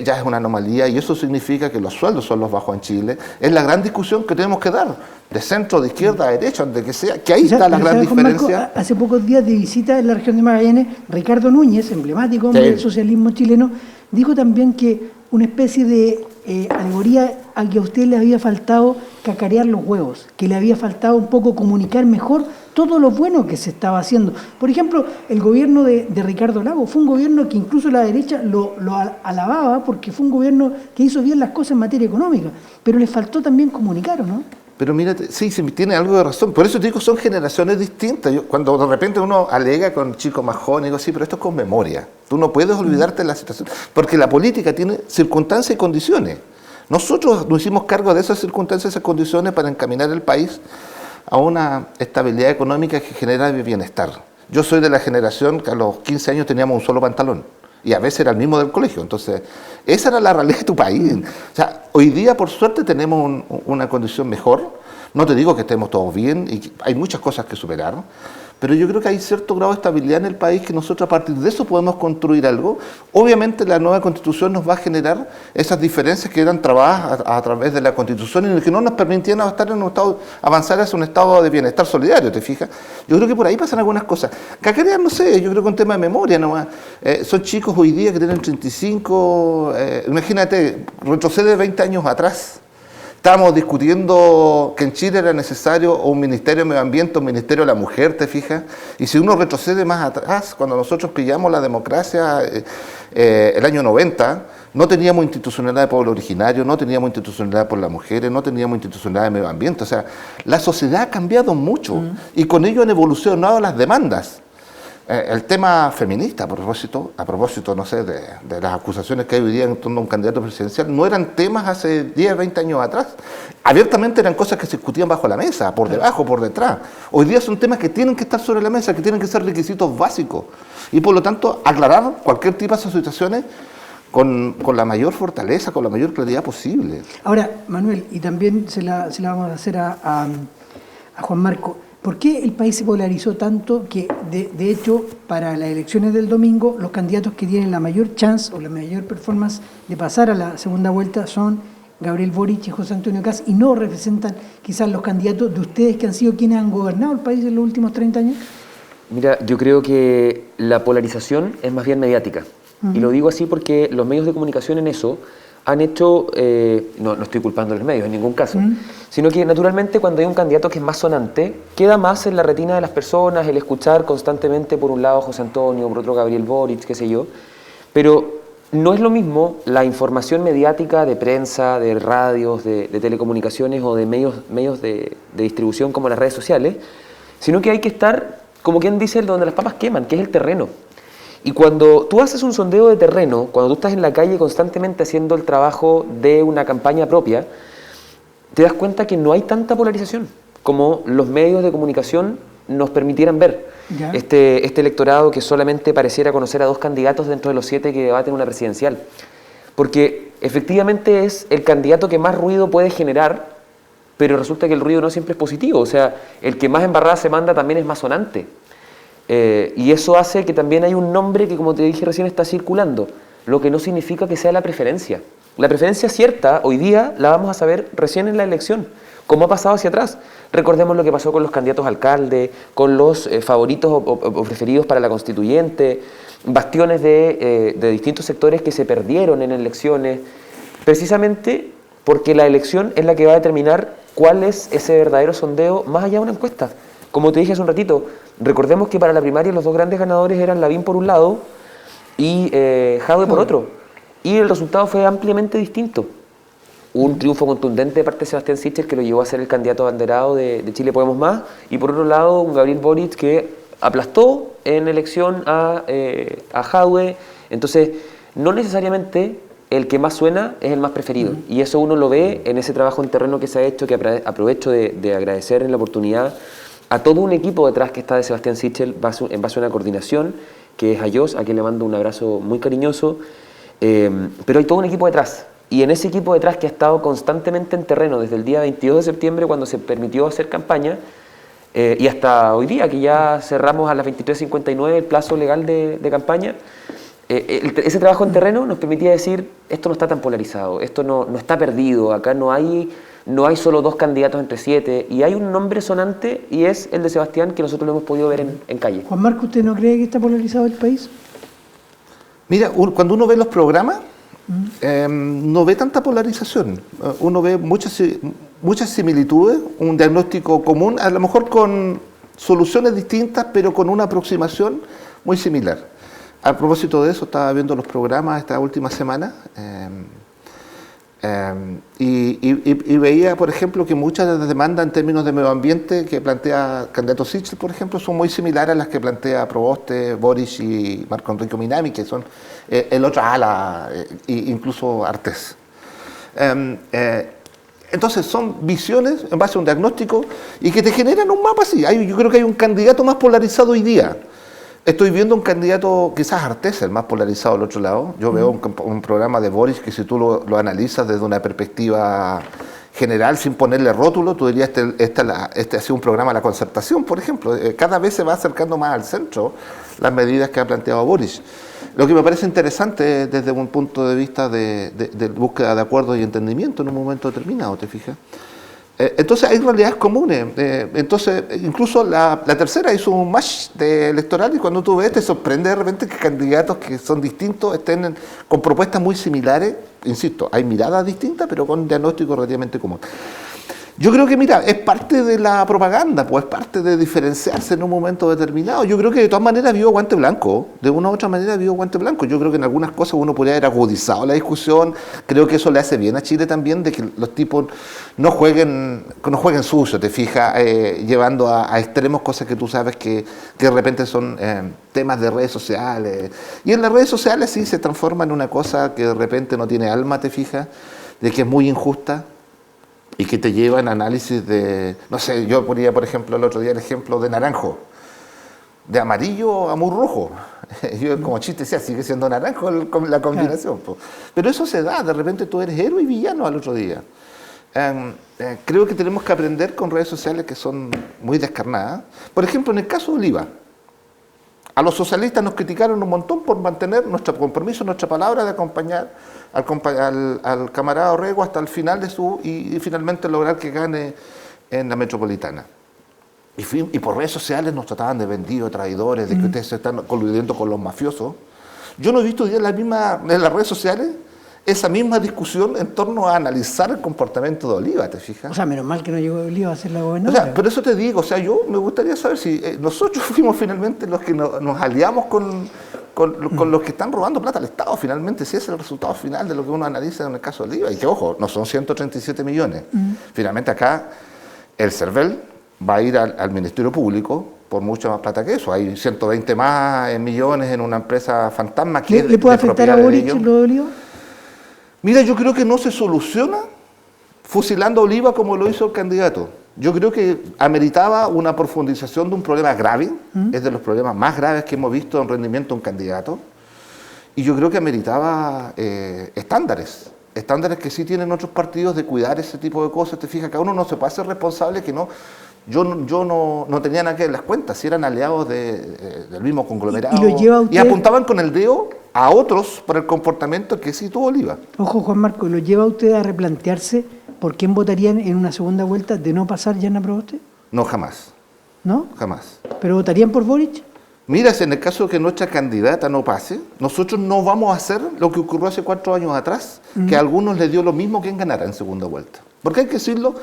ya es una anomalía, y eso significa que los sueldos son los bajos en Chile. Es la gran discusión que tenemos que dar, de centro, de izquierda, de derecha, donde que sea, que ahí está la gran diferencia. Marco, hace pocos días de visita en la región de Magallanes, Ricardo Núñez, emblemático hombre del socialismo chileno, dijo también que una especie de alegoría a que a usted le había faltado cacarear los huevos, que le había faltado un poco comunicar mejor todo lo bueno que se estaba haciendo. Por ejemplo, el gobierno de Ricardo Lagos fue un gobierno que incluso la derecha lo alababa porque fue un gobierno que hizo bien las cosas en materia económica, pero le faltó también comunicar, ¿no? Pero mírate, sí, tiene algo de razón. Por eso te digo, son generaciones distintas. Cuando de repente uno alega con chicos más jóvenes, digo, sí, pero esto es con memoria. Tú no puedes olvidarte de la situación. Porque la política tiene circunstancias y condiciones. Nosotros nos hicimos cargo de esas circunstancias, esas condiciones para encaminar el país a una estabilidad económica que genera bienestar. Yo soy de la generación que a los 15 años teníamos un solo pantalón. Y a veces era el mismo del colegio. Entonces, esa era la realidad de tu país. O sea, hoy día, por suerte, tenemos una condición mejor. No te digo que estemos todos bien, y hay muchas cosas que superar, pero yo creo que hay cierto grado de estabilidad en el país que nosotros a partir de eso podemos construir algo. Obviamente la nueva Constitución nos va a generar esas diferencias que eran trabajadas a través de la Constitución y que no nos permitían estar en un estado, avanzar hacia un estado de bienestar solidario, ¿te fijas? Yo creo que por ahí pasan algunas cosas. Cacarear, no sé, yo creo que un tema de memoria nomás. Son chicos hoy día que tienen 35, imagínate, retrocede 20 años atrás. Estábamos discutiendo que en Chile era necesario un Ministerio de Medio Ambiente, un Ministerio de la Mujer, ¿te fijas? Y si uno retrocede más atrás, cuando nosotros pillamos la democracia el año 90, no teníamos institucionalidad de pueblo originario, no teníamos institucionalidad por las mujeres, no teníamos institucionalidad de medio ambiente. O sea, la sociedad ha cambiado mucho y con ello han evolucionado las demandas. El tema feminista, a propósito, no sé, de las acusaciones que hay hoy día en torno a un candidato presidencial, no eran temas hace 10, 20 años atrás. Abiertamente eran cosas que se discutían bajo la mesa, por debajo, por detrás. Hoy día son temas que tienen que estar sobre la mesa, que tienen que ser requisitos básicos. Y por lo tanto, aclarar cualquier tipo de esas situaciones con la mayor fortaleza, con la mayor claridad posible. Ahora, Manuel, y también se la vamos a hacer a Juan Marco. ¿Por qué el país se polarizó tanto que, de hecho, para las elecciones del domingo, los candidatos que tienen la mayor chance o la mayor performance de pasar a la segunda vuelta son Gabriel Boric y José Antonio Kast, y no representan quizás los candidatos de ustedes que han sido quienes han gobernado el país en los últimos 30 años? Mira, yo creo que la polarización es más bien mediática. Y lo digo así porque los medios de comunicación en eso han hecho, no estoy culpando a los medios en ningún caso, sino que naturalmente cuando hay un candidato que es más sonante, queda más en la retina de las personas el escuchar constantemente por un lado a José Antonio, por otro Gabriel Boric, qué sé yo, pero no es lo mismo la información mediática de prensa, de radios, de telecomunicaciones o de medios de distribución como las redes sociales, sino que hay que estar, como quien dice, donde las papas queman, que es el terreno. Y cuando tú haces un sondeo de terreno, cuando tú estás en la calle constantemente haciendo el trabajo de una campaña propia, te das cuenta que no hay tanta polarización como los medios de comunicación nos permitieran ver. Este electorado que solamente pareciera conocer a 2 candidatos dentro de los 7 que debaten una presidencial. Porque efectivamente es el candidato que más ruido puede generar, pero resulta que el ruido no siempre es positivo. O sea, el que más embarrada se manda también es más sonante. Y eso hace que también hay un nombre que, como te dije recién, está circulando, lo que no significa que sea la preferencia. La preferencia cierta, hoy día, la vamos a saber recién en la elección, como ha pasado hacia atrás. Recordemos lo que pasó con los candidatos a alcalde, con los favoritos o preferidos para la constituyente, bastiones de distintos sectores que se perdieron en elecciones, precisamente porque la elección es la que va a determinar cuál es ese verdadero sondeo más allá de una encuesta. Como te dije hace un ratito, recordemos que para la primaria los 2 grandes ganadores eran Lavín por un lado y Jadwe por otro. Y el resultado fue ampliamente distinto. Un triunfo contundente de parte de Sebastián Sichel que lo llevó a ser el candidato abanderado de Chile Podemos Más. Y por otro lado, un Gabriel Boric que aplastó en elección a Jadwe. Entonces, no necesariamente el que más suena es el más preferido. Y eso uno lo ve en ese trabajo en terreno que se ha hecho, que aprovecho de agradecer en la oportunidad a todo un equipo detrás que está de Sebastián Sichel en base a una coordinación, que es Ayos, a quien le mando un abrazo muy cariñoso, pero hay todo un equipo detrás, y en ese equipo detrás que ha estado constantemente en terreno desde el día 22 de septiembre cuando se permitió hacer campaña y hasta hoy día que ya cerramos a las 23:59 el plazo legal de campaña, ese trabajo en terreno nos permitía decir esto no está tan polarizado, esto no está perdido, acá no hay solo 2 candidatos entre 7 y hay un nombre sonante y es el de Sebastián que nosotros lo hemos podido ver en calle. Juan Marco, ¿usted no cree que está polarizado el país? Mira, cuando uno ve los programas, no ve tanta polarización. Uno ve muchas similitudes, un diagnóstico común, a lo mejor con soluciones distintas, pero con una aproximación muy similar. A propósito de eso, estaba viendo los programas esta última semana y veía, por ejemplo, que muchas de las demandas en términos de medio ambiente que plantea el candidato Sichel, por ejemplo, son muy similares a las que plantea Proboste, Boric y Marco Enrique Minami, que son el otro ala, incluso Artés. Entonces son visiones en base a un diagnóstico y que te generan un mapa así. Yo creo que hay un candidato más polarizado hoy día. Estoy viendo un candidato, quizás Artés, el más polarizado al otro lado. Yo veo un programa de Boric que si tú lo analizas desde una perspectiva general, sin ponerle rótulo, tú dirías, este ha sido un programa de la concertación, por ejemplo. Cada vez se va acercando más al centro las medidas que ha planteado Boric. Lo que me parece interesante desde un punto de vista de búsqueda de acuerdos y entendimiento en un momento determinado, ¿te fijas? Entonces hay realidades comunes. Entonces incluso la tercera hizo un match electoral y cuando tú ves te sorprende de repente que candidatos que son distintos estén con propuestas muy similares. Insisto, hay miradas distintas pero con un diagnóstico relativamente común. Yo creo que, mira, es parte de la propaganda, pues es parte de diferenciarse en un momento determinado. Yo creo que de todas maneras vivo guante blanco, de una u otra manera vivo guante blanco. Yo creo que en algunas cosas uno podría haber agudizado la discusión. Creo que eso le hace bien a Chile también, de que los tipos no jueguen sucio, te fijas, llevando a extremos cosas que tú sabes que de repente son temas de redes sociales. Y en las redes sociales sí se transforma en una cosa que de repente no tiene alma, te fijas, de que es muy injusta. Y que te llevan a análisis de, no sé, yo ponía por ejemplo el otro día el ejemplo de naranjo, de amarillo a muy rojo. Yo como chiste decía, sigue siendo naranjo la combinación. Claro. Pero eso se da, de repente tú eres héroe y villano al otro día. Creo que tenemos que aprender con redes sociales que son muy descarnadas. Por ejemplo, en el caso de Oliva, a los socialistas nos criticaron un montón por mantener nuestro compromiso, nuestra palabra de acompañar al camarada Orrego hasta el final de y finalmente lograr que gane en la metropolitana. Y por redes sociales nos trataban de vendidos, traidores, de que ustedes se están coludiendo con los mafiosos. Yo no he visto hoy día en las redes sociales esa misma discusión en torno a analizar el comportamiento de Oliva, ¿te fijas? O sea, menos mal que no llegó Oliva a ser la gobernadora. O sea, por eso te digo, o sea, yo me gustaría saber si nosotros fuimos finalmente los que nos aliamos con los que están robando plata al Estado, finalmente, si ese es el resultado final de lo que uno analiza en el caso de Oliva. Y que, ojo, no son 137 millones. Finalmente acá el CERVEL va a ir al Ministerio Público por mucha más plata que eso. Hay 120 más millones en una empresa fantasma que ¿Le puede afectar a Boric lo de Oliva? Mira, yo creo que no se soluciona fusilando a Oliva como lo hizo el candidato. Yo creo que ameritaba una profundización de un problema grave, es de los problemas más graves que hemos visto en rendimiento de un candidato, y yo creo que ameritaba estándares que sí tienen otros partidos de cuidar ese tipo de cosas. Te fijas, cada uno no se puede hacer responsable que no. Yo no tenía nada que ver en las cuentas, si eran aliados del mismo conglomerado. Y apuntaban con el dedo a otros por el comportamiento que sí tuvo Oliva. Ojo, Juan Marco, ¿lo lleva usted a replantearse por quién votarían en una segunda vuelta de no pasar Yana Proboste? No, jamás. ¿No? Jamás. ¿Pero votarían por Boric? Mira, si en el caso de que nuestra candidata no pase, nosotros no vamos a hacer lo que ocurrió hace 4 años atrás, que a algunos les dio lo mismo que en ganara en segunda vuelta. Porque hay que decirlo,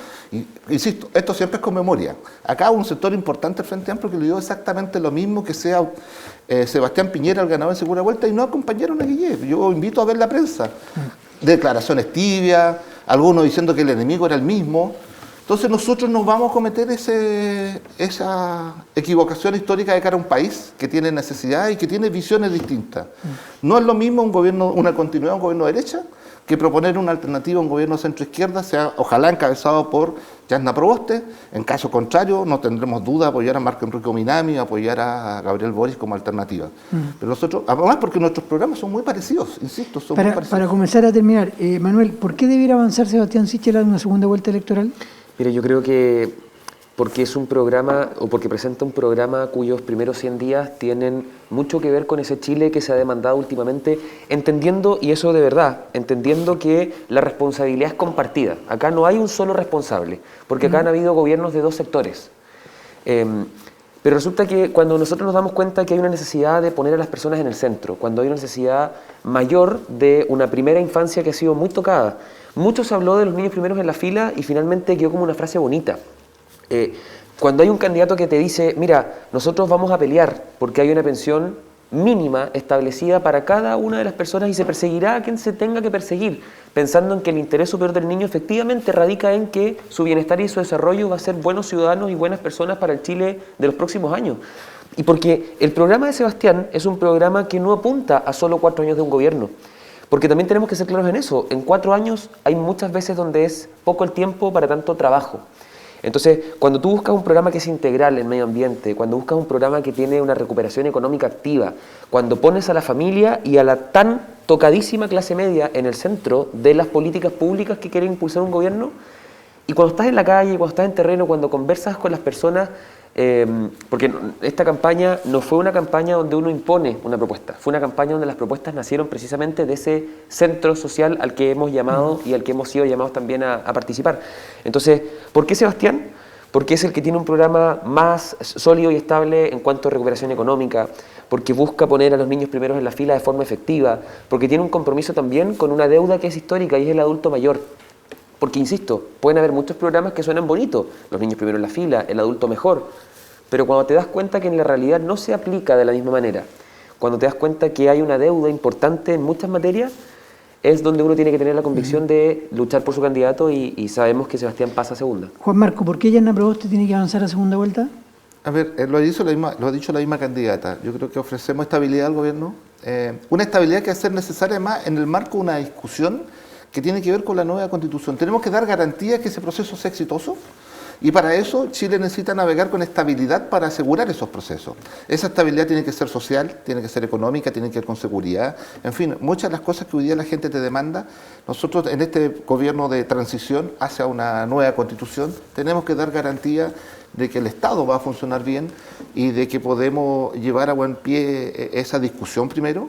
insisto, esto siempre es con memoria. Acá un sector importante del Frente Amplio que le dio exactamente lo mismo que sea Sebastián Piñera el ganador en segunda vuelta y no acompañaron a Guillén. Yo invito a ver la prensa. Declaraciones tibias, algunos diciendo que el enemigo era el mismo. Entonces nosotros nos vamos a cometer esa equivocación histórica de cara a un país que tiene necesidades y que tiene visiones distintas. No es lo mismo una continuidad de un gobierno de derecha que proponer una alternativa a un gobierno centro-izquierda, sea ojalá encabezado por Yasna Proboste. En caso contrario, no tendremos duda de apoyar a Marco Enrique Minami, apoyar a Gabriel Boric como alternativa. Pero nosotros, además porque nuestros programas son muy parecidos, insisto, son muy parecidos. Para comenzar a terminar, Manuel, ¿por qué debiera avanzar Sebastián Sichel en una segunda vuelta electoral? Mire, yo creo que porque es un programa, o porque presenta un programa cuyos primeros 100 días tienen mucho que ver con ese Chile que se ha demandado últimamente, entendiendo, y eso de verdad, entendiendo que la responsabilidad es compartida. Acá no hay un solo responsable, porque acá han habido gobiernos de dos sectores. Pero resulta que cuando nosotros nos damos cuenta que hay una necesidad de poner a las personas en el centro, cuando hay una necesidad mayor de una primera infancia que ha sido muy tocada, mucho se habló de los niños primeros en la fila y finalmente quedó como una frase bonita. Cuando hay un candidato que te dice, mira, nosotros vamos a pelear porque hay una pensión mínima establecida para cada una de las personas y se perseguirá a quien se tenga que perseguir, pensando en que el interés superior del niño efectivamente radica en que su bienestar y su desarrollo va a ser buenos ciudadanos y buenas personas para el Chile de los próximos años. Y porque el programa de Sebastián es un programa que no apunta a solo 4 años de un gobierno. Porque también tenemos que ser claros en eso. En 4 años hay muchas veces donde es poco el tiempo para tanto trabajo. Entonces, cuando tú buscas un programa que es integral en medio ambiente, cuando buscas un programa que tiene una recuperación económica activa, cuando pones a la familia y a la tan tocadísima clase media en el centro de las políticas públicas que quiere impulsar un gobierno, y cuando estás en la calle, cuando estás en terreno, cuando conversas con las personas, porque esta campaña no fue una campaña donde uno impone una propuesta, fue una campaña donde las propuestas nacieron precisamente de ese centro social al que hemos llamado y al que hemos sido llamados también a participar. Entonces, ¿por qué Sebastián? Porque es el que tiene un programa más sólido y estable en cuanto a recuperación económica, porque busca poner a los niños primeros en la fila de forma efectiva, porque tiene un compromiso también con una deuda que es histórica y es el adulto mayor. Porque, insisto, pueden haber muchos programas que suenan bonitos, los niños primero en la fila, el adulto mejor, pero cuando te das cuenta que en la realidad no se aplica de la misma manera, cuando te das cuenta que hay una deuda importante en muchas materias, es donde uno tiene que tener la convicción de luchar por su candidato y sabemos que Sebastián pasa a segunda. Juan Marco, ¿por qué Yasna Proboste tiene que avanzar a segunda vuelta? A ver, lo ha dicho la misma candidata. Yo creo que ofrecemos estabilidad al gobierno, una estabilidad que va a ser necesaria además en el marco de una discusión que tiene que ver con la nueva Constitución. Tenemos que dar garantía que ese proceso sea exitoso y para eso Chile necesita navegar con estabilidad para asegurar esos procesos. Esa estabilidad tiene que ser social, tiene que ser económica, tiene que ver con seguridad, en fin, muchas de las cosas que hoy día la gente te demanda. Nosotros en este gobierno de transición hacia una nueva Constitución tenemos que dar garantía de que el Estado va a funcionar bien y de que podemos llevar a buen pie esa discusión primero.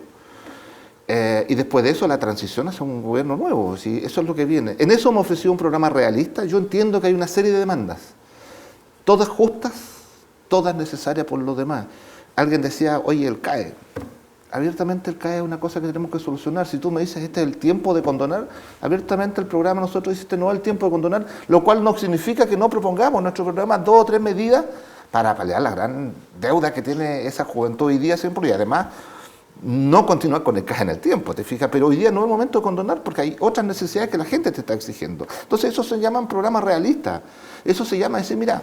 Y después de eso la transición hacia un gobierno nuevo, ¿sí? Eso es lo que viene. En eso hemos ofrecido un programa realista. Yo entiendo que hay una serie de demandas, todas justas, todas necesarias por los demás. Alguien decía, oye, el CAE. Abiertamente el CAE es una cosa que tenemos que solucionar. Si tú me dices, este es el tiempo de condonar, abiertamente el programa nosotros dice, este no es el tiempo de condonar, lo cual no significa que no propongamos en nuestro programa 2 o 3 medidas para paliar la gran deuda que tiene esa juventud hoy día siempre y además no continuar con el CAE en el tiempo, ¿te fijas? Pero hoy día no es el momento de condonar porque hay otras necesidades que la gente te está exigiendo. Entonces eso se llaman programas realistas. Eso se llama decir, mira,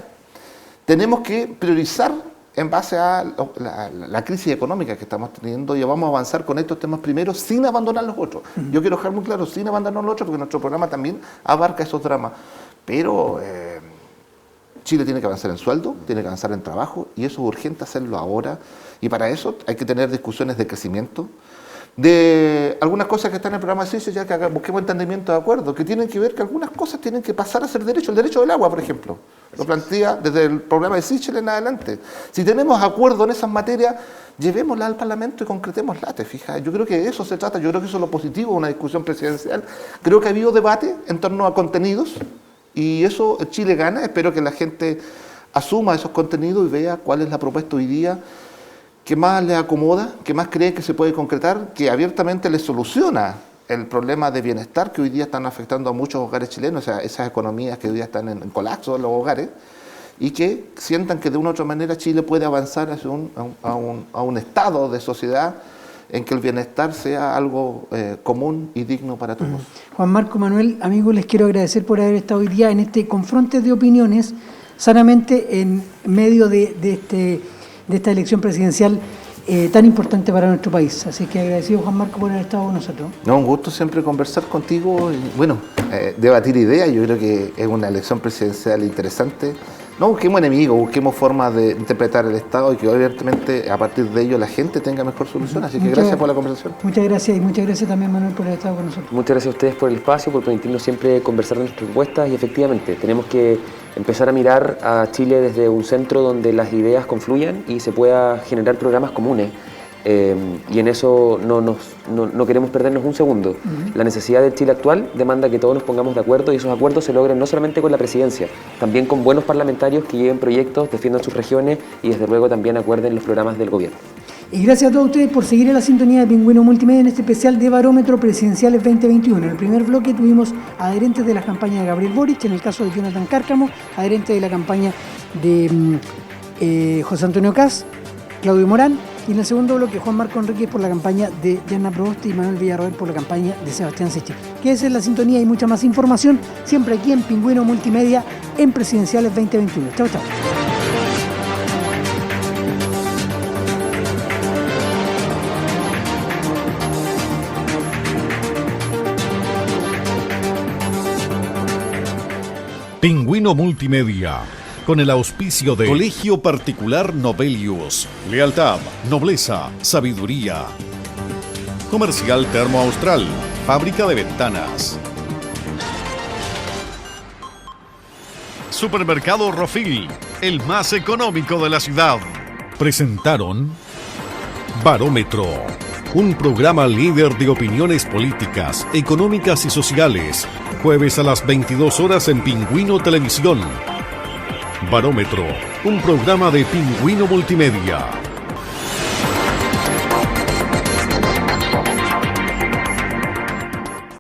tenemos que priorizar en base a la crisis económica que estamos teniendo y vamos a avanzar con estos temas primero sin abandonar los otros. Yo quiero dejar muy claro, sin abandonar los otros porque nuestro programa también abarca esos dramas. Pero Chile tiene que avanzar en sueldo, tiene que avanzar en trabajo y eso es urgente hacerlo ahora. Y para eso hay que tener discusiones de crecimiento, de algunas cosas que están en el programa de Sichel, ya que busquemos entendimiento de acuerdo, que tienen que ver que algunas cosas tienen que pasar a ser derecho. El derecho del agua, por ejemplo, lo plantea desde el programa de Sichel en adelante. Si tenemos acuerdo en esas materias, llevémosla al Parlamento y concretémosla, ¿te fijas? Yo creo que de eso se trata, yo creo que eso es lo positivo de una discusión presidencial. Creo que ha habido debate en torno a contenidos y eso Chile gana. Espero que la gente asuma esos contenidos y vea cuál es la propuesta hoy día que más le acomoda, que más cree que se puede concretar, que abiertamente le soluciona el problema de bienestar que hoy día están afectando a muchos hogares chilenos, o sea, esas economías que hoy día están en colapso en los hogares, y que sientan que de una u otra manera Chile puede avanzar hacia un estado de sociedad en que el bienestar sea algo común y digno para todos. Juan Marco, Manuel, amigos, les quiero agradecer por haber estado hoy día en este confronte de opiniones, sanamente en medio de esta elección presidencial tan importante para nuestro país. Así que agradecido, Juan Marco, por haber estado con nosotros. No, un gusto siempre conversar contigo y, bueno, debatir ideas. Yo creo que es una elección presidencial interesante. No busquemos enemigos, busquemos formas de interpretar el Estado y que obviamente a partir de ello la gente tenga mejor solución. Así que gracias por la conversación. Muchas gracias, y muchas gracias también, Manuel, por haber estado con nosotros. Muchas gracias a ustedes por el espacio, por permitirnos siempre conversar de nuestras propuestas, y efectivamente tenemos que empezar a mirar a Chile desde un centro donde las ideas confluyan y se pueda generar programas comunes. Y en eso no queremos perdernos un segundo. La necesidad del Chile actual demanda que todos nos pongamos de acuerdo, y esos acuerdos se logren no solamente con la presidencia, también con buenos parlamentarios que lleven proyectos, defiendan sus regiones y desde luego también acuerden los programas del gobierno. Y gracias a todos ustedes por seguir en la sintonía de Pingüino Multimedia en este especial de Barómetro Presidenciales 2021. En el primer bloque tuvimos adherentes de la campaña de Gabriel Boric, en el caso de Jonathan Cárcamo, adherentes de la campaña de José Antonio Kast, Claudio Morán, y en el segundo bloque Juan Marco Enríquez por la campaña de Yarna Proboste y Manuel Villarroel por la campaña de Sebastián Sichel. Quédese en la sintonía y mucha más información siempre aquí en Pingüino Multimedia en Presidenciales 2021. Chao, chao. Pingüino Multimedia, con el auspicio de Colegio Particular Novelius. Lealtad, nobleza, sabiduría. Comercial Termo Austral. Fábrica de ventanas. Supermercado Rofil, el más económico de la ciudad. Presentaron Barómetro, un programa líder de opiniones políticas, económicas y sociales. Jueves a las 22 horas en Pingüino Televisión. Barómetro, un programa de Pingüino Multimedia.